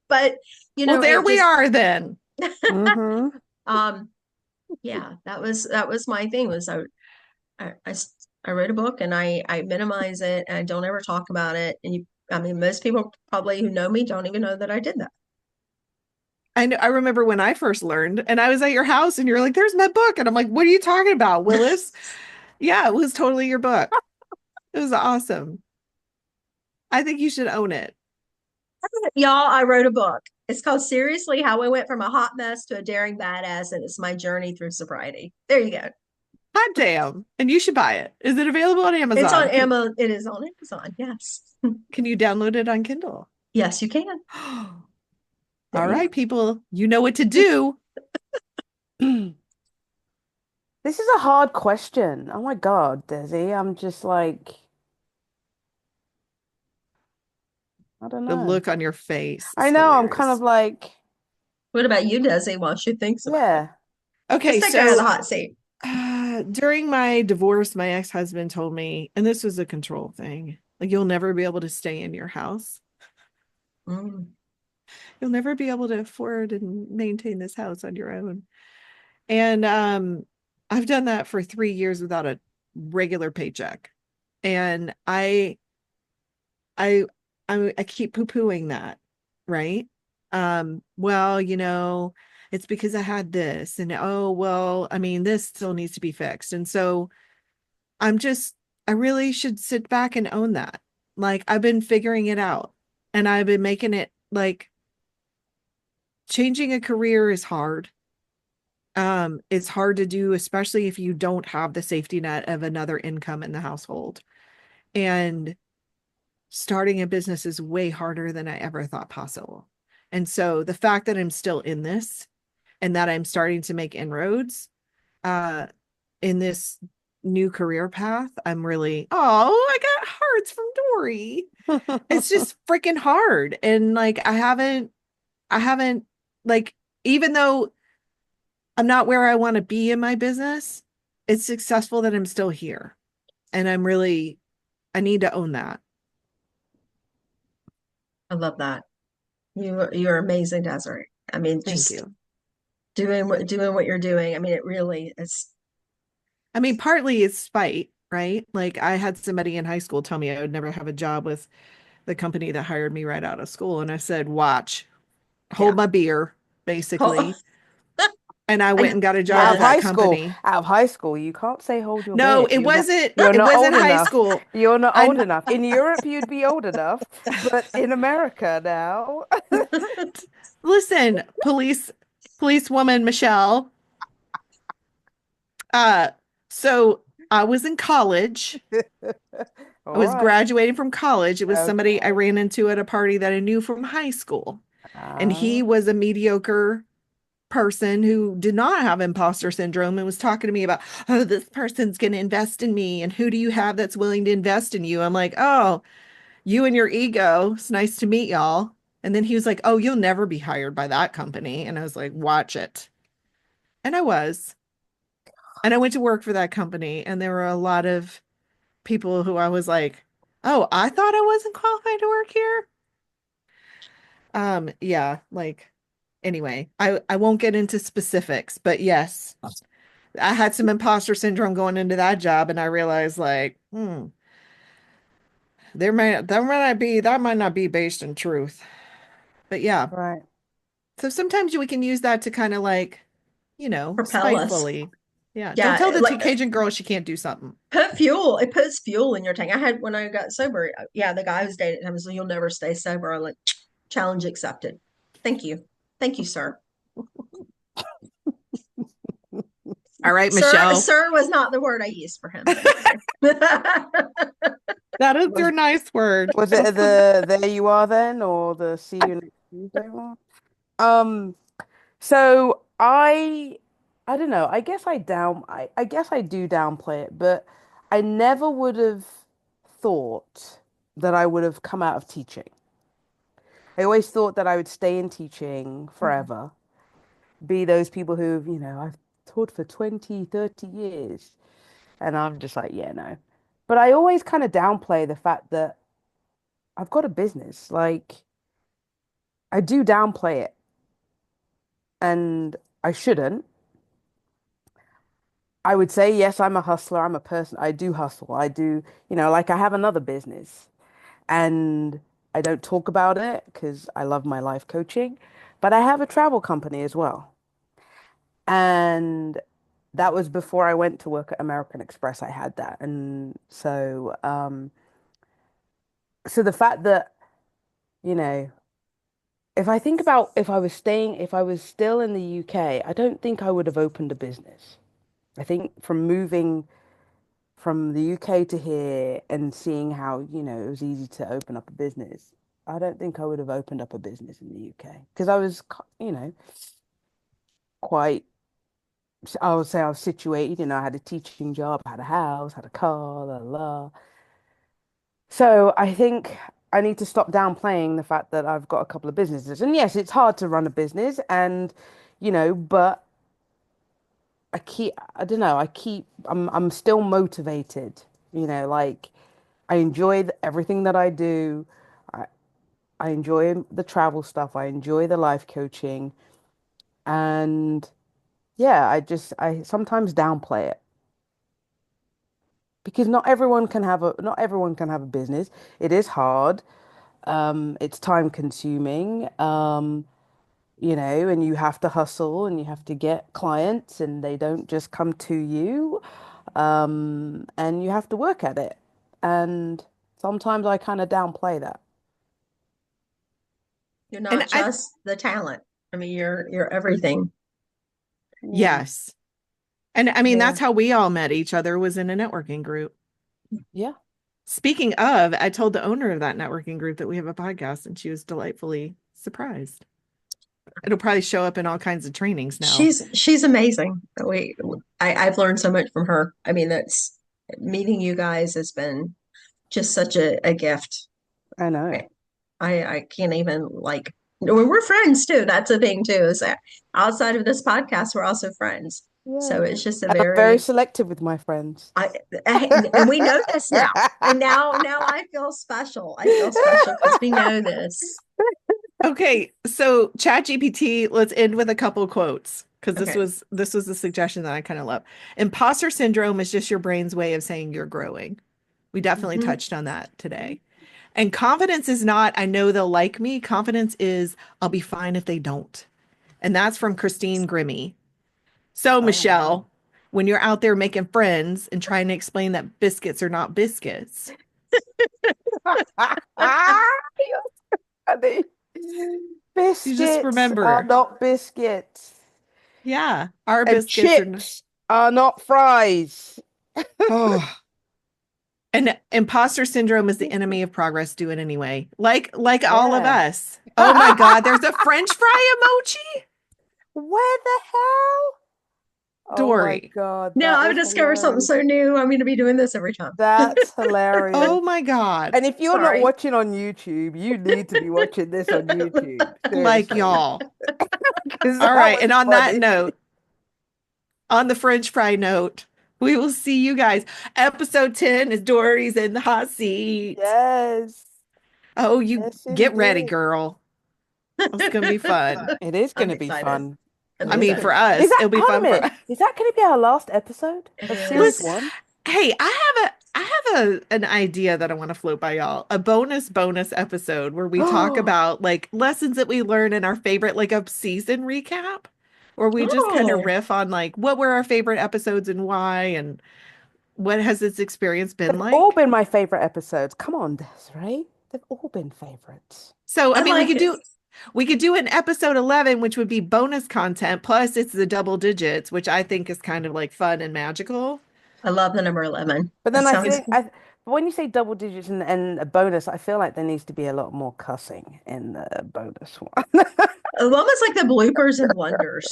but, Well, there we are then. Mm-hmm. Yeah, that was my thing. I wrote a book, and I minimize it, and I don't ever talk about it. And most people probably who know me don't even know that I did that. I remember when I first learned, and I was at your house, and you're like, there's my book. And I'm like, what are you talking about, Willis? Yeah, it was totally your book. It was awesome. I think you should own it. Y'all, I wrote a book. It's called Seriously, How I Went from a Hot Mess to a Daring Badass, and it's my journey through sobriety. There you go. Hot damn. And you should buy it. Is it available on Amazon? It's on Amazon. It is on Amazon. Yes. Can you download it on Kindle? Yes, you can. All right, people, you know what to do. This is a hard question. Oh my God, Desi. I'm just like, I don't The know. look on your face. I know. I'm kind of like, What about you, Desi, while she thinks about it? yeah. Okay, Let's take her out of the hot seat. During my divorce, my ex-husband told me, and this was a control thing, like, you'll never be able to stay in your house. Mm. You'll never be able to afford and maintain this house on your own. And I've done that for 3 years without a regular paycheck. And I keep poo-pooing that, right? Well, it's because I had this, and oh, well, I mean, this still needs to be fixed. And so I really should sit back and own that. Like, I've been figuring it out, and I've been making it, like, changing a career is hard. It's hard to do, especially if you don't have the safety net of another income in the household. And starting a business is way harder than I ever thought possible. And so the fact that I'm still in this, and that I'm starting to make inroads in this new career path, I'm really, I got hearts from Dory. It's just freaking hard. And like, I haven't, like, even though I'm not where I want to be in my business, it's successful that I'm still here. And I need to own that. I love that. You're amazing, Desiree. I mean, Thank just you. doing what you're doing. I mean, it really is. I mean, partly it's spite, right? Like, I had somebody in high school tell me I would never have a job with the company that hired me right out of school. And I said, watch, hold my beer, basically. And I went and got a job Out with of that high school, company. you can't say hold your No, beer. it wasn't. You're It not wasn't old high enough. school. You're not old enough. In Europe, you'd be old enough, but in America now. Listen, policewoman Michelle. So I was in college. I All was right. graduating from college. It was somebody I Okay. ran into at a party that I knew from high school. And he Ah. was a mediocre person who did not have imposter syndrome and was talking to me about, oh, this person's going to invest in me. And who do you have that's willing to invest in you? I'm like, oh, you and your ego. It's nice to meet y'all. And then he was like, oh, you'll never be hired by that company. And I was like, watch it. And I was. And I went to work for that company. And there were a lot of people who I was like, oh, I thought I wasn't qualified to work here. Yeah, like anyway, I won't get into specifics, but yes, I had some imposter syndrome going into that job, and I realized like, that might not be based in truth. But yeah. Right. So sometimes we can use that to kind of like, Propel us. spitefully. Yeah. Don't tell Yeah, the like Cajun girl she can't do something. it puts fuel in your tank. I had when I got sober, yeah, the guy I was dating, I was like, you'll never stay sober. I'm like, challenge accepted. Thank you. Thank you, sir. All right, Sir, Michelle. sir was not the word I used for him. That is your nice word. Was it the there you are then, or the see you next Tuesday one? So I don't know. I guess I do downplay it, but I never would have thought that I would have come out of teaching. I always thought that I would stay in teaching forever, be those people who've, I've taught for 20, 30 years. And I'm just like, yeah, no. But I always kind of downplay the fact that I've got a business. Like, I do downplay it. And I shouldn't. I would say, yes, I'm a hustler. I'm a person. I do hustle. I do, like I have another business. And I don't talk about it because I love my life coaching. But I have a travel company as well. And that was before I went to work at American Express. I had that. And so the fact that, you know, if I think about if I was still in the UK, I don't think I would have opened a business. I think from moving from the UK to here and seeing how, it was easy to open up a business, I don't think I would have opened up a business in the UK because I was, quite, I would say I was situated, I had a teaching job, had a house, had a car, la la. So I think I need to stop downplaying the fact that I've got a couple of businesses. And yes, it's hard to run a business and, but I don't know, I'm still motivated, like I enjoy everything that I do. I, I enjoy the travel stuff. I enjoy the life coaching. And yeah, I sometimes downplay it because not everyone can have a business. It is hard. It's time consuming. And you have to hustle and you have to get clients and they don't just come to you. And you have to work at it. And sometimes I kind of downplay that. You're And not just the talent. I mean, you're everything. yes. And I mean, Yeah. that's how we all met each other, was in a networking group. Yeah. Speaking of, I told the owner of that networking group that we have a podcast, and she was delightfully surprised. It'll probably show up in all kinds of trainings now. She's amazing. I've learned so much from her. I mean, that's meeting you guys has been just such a gift. I know. I can't even we're friends too. That's a thing too, is that outside of this podcast, we're also friends. So Yeah. it's just a And I'm very selective with my friends. and we know this now. And now I feel special. I feel special because we know this. Okay, so ChatGPT, let's end with a couple of quotes because Okay. this was a suggestion that I kind of love. Imposter syndrome is just your brain's way of saying you're growing. We definitely Mhm. touched on that today. And confidence is not, I know they'll like me. Confidence is, I'll be fine if they don't. And that's from Christine Grimmie. So, Michelle, when you're out there making friends and trying to explain that biscuits are not biscuits, You're so funny. Biscuits remember. are not biscuits. yeah, our And biscuits are not. chips are not fries. Oh. And imposter syndrome is the enemy of progress. Do it anyway. Like all of Yeah. us. Oh my God, there's a French fry emoji. Where the hell? Oh my Dory. God. Now that I've is discovered something hilarious. so new. I'm going to be doing this every time. That's hilarious. Oh my God. And if you're not Sorry. watching on YouTube, you need to be watching this on YouTube. Like Seriously. y'all. 'Cause All that right. was And on that funny. note, on the French fry note, we will see you guys. Episode 10 is Dory's in the hot seat. Yes. Oh, you Yes, get ready, indeed. girl. It's going to be fun. It is I'm going to be excited. fun. I'm I mean, for excited. us, Is that, it'll be hold a fun for minute, us. is that going to be our last episode It of is. series 1? Hey, I have an idea that I want to float by y'all. A bonus episode where we talk about like lessons that we learn in our favorite, like a season recap, where we just kind of Oh, riff on like what were our favorite episodes and why, and what has this experience been They've all like. been my favorite episodes. Come on, Desiree. They've all been favorites. So, I I mean, like it. we could do an episode 11, which would be bonus content, plus it's the double digits, which I think is kind of like fun and magical. I love the number 11. But That then I sounds think when you say double digits and a bonus, I feel like there needs to be a lot more cussing in the bonus one. almost like the bloopers and wonders.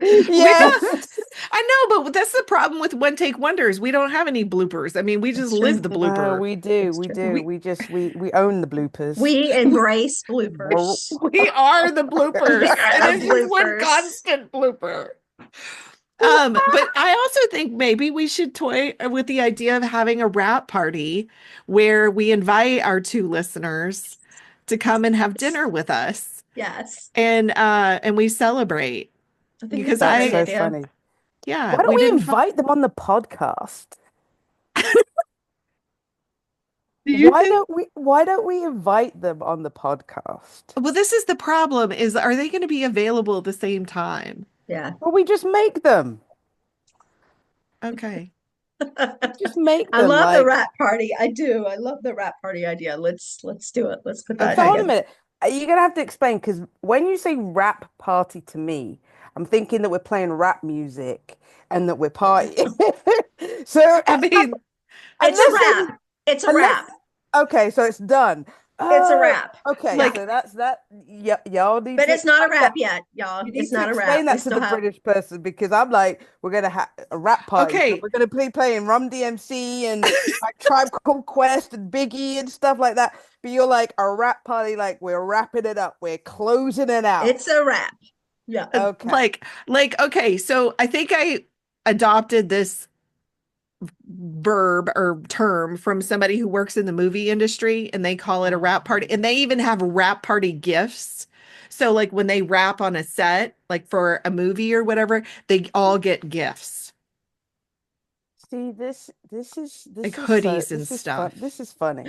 We Yes. don't, I know, but that's the problem with one take wonders. We don't have any bloopers. I mean, we just It's true. live the blooper. We do. It's We true. do. We own the bloopers. We embrace bloopers. We are the bloopers. We are And the it's just one bloopers. constant blooper. But I also think maybe we should toy with the idea of having a wrap party where we invite our 2 listeners to come and have dinner with us, Yes. and we celebrate. I think Because that's a That's great so idea. funny. Yeah, Why don't we didn't invite them on the podcast? Do you Why think? don't we invite them on the podcast? Well, this is the problem: is are they going to be available at the same time? Yeah. Well, we just make them. Okay. Just make I them love the like. rap party. I do. I love the rap party idea. Let's do it. Let's put that So hold a together. minute. You're gonna have to explain because when you say rap party to me, I'm thinking that we're playing rap music and that we're partying. So I mean, It's a wrap. It's a wrap. Okay, so it's done. It's a wrap. Okay, Like- so that's that. Y'all need But to it's not a explain wrap that. yet, y'all. You need It's to not a explain wrap. that We to still the have British person because I'm like, we're gonna have a rap party. Okay. So we're gonna be playing Rum DMC and like Tribe Called Quest and Biggie and stuff like that. But you're like a rap party, like we're wrapping it up, we're closing it out. it's a wrap. Yeah. Okay. okay, so I think I adopted this verb or term from somebody who works in the movie industry, and they call it a wrap party, and they even have wrap party gifts. So like when they wrap on a set, like for a movie or whatever, they all get gifts. See, this is Like is hoodies so, and this is stuff. This is funny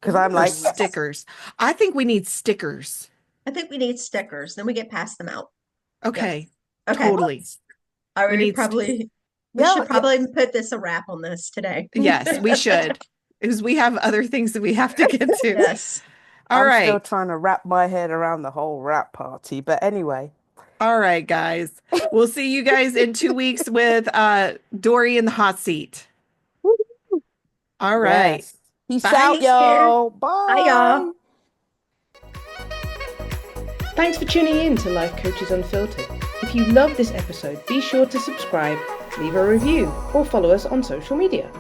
because I'm Or like stickers. I think we need stickers. I think we need stickers. Then we get past them out. Okay, Okay. totally. I We would need probably Yeah, we should probably put this a wrap on this today. Yes, we should. Because we have other things that we have to get to. Yes. All I'm still right. trying to wrap my head around the whole rap party. But anyway, All right, guys. We'll see you guys in 2 weeks with Dory in the hot seat. All right. yes. Peace Bye. out, y'all. Bye. Bye, y'all. Thanks for tuning in to Life Coaches Unfiltered. If you love this episode, be sure to subscribe, leave a review, or follow us on social media.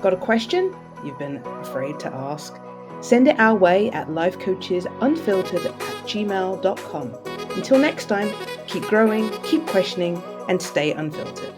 Got a question you've been afraid to ask? Send it our way at lifecoachesunfiltered@gmail.com. Until next time, keep growing, keep questioning, and stay unfiltered.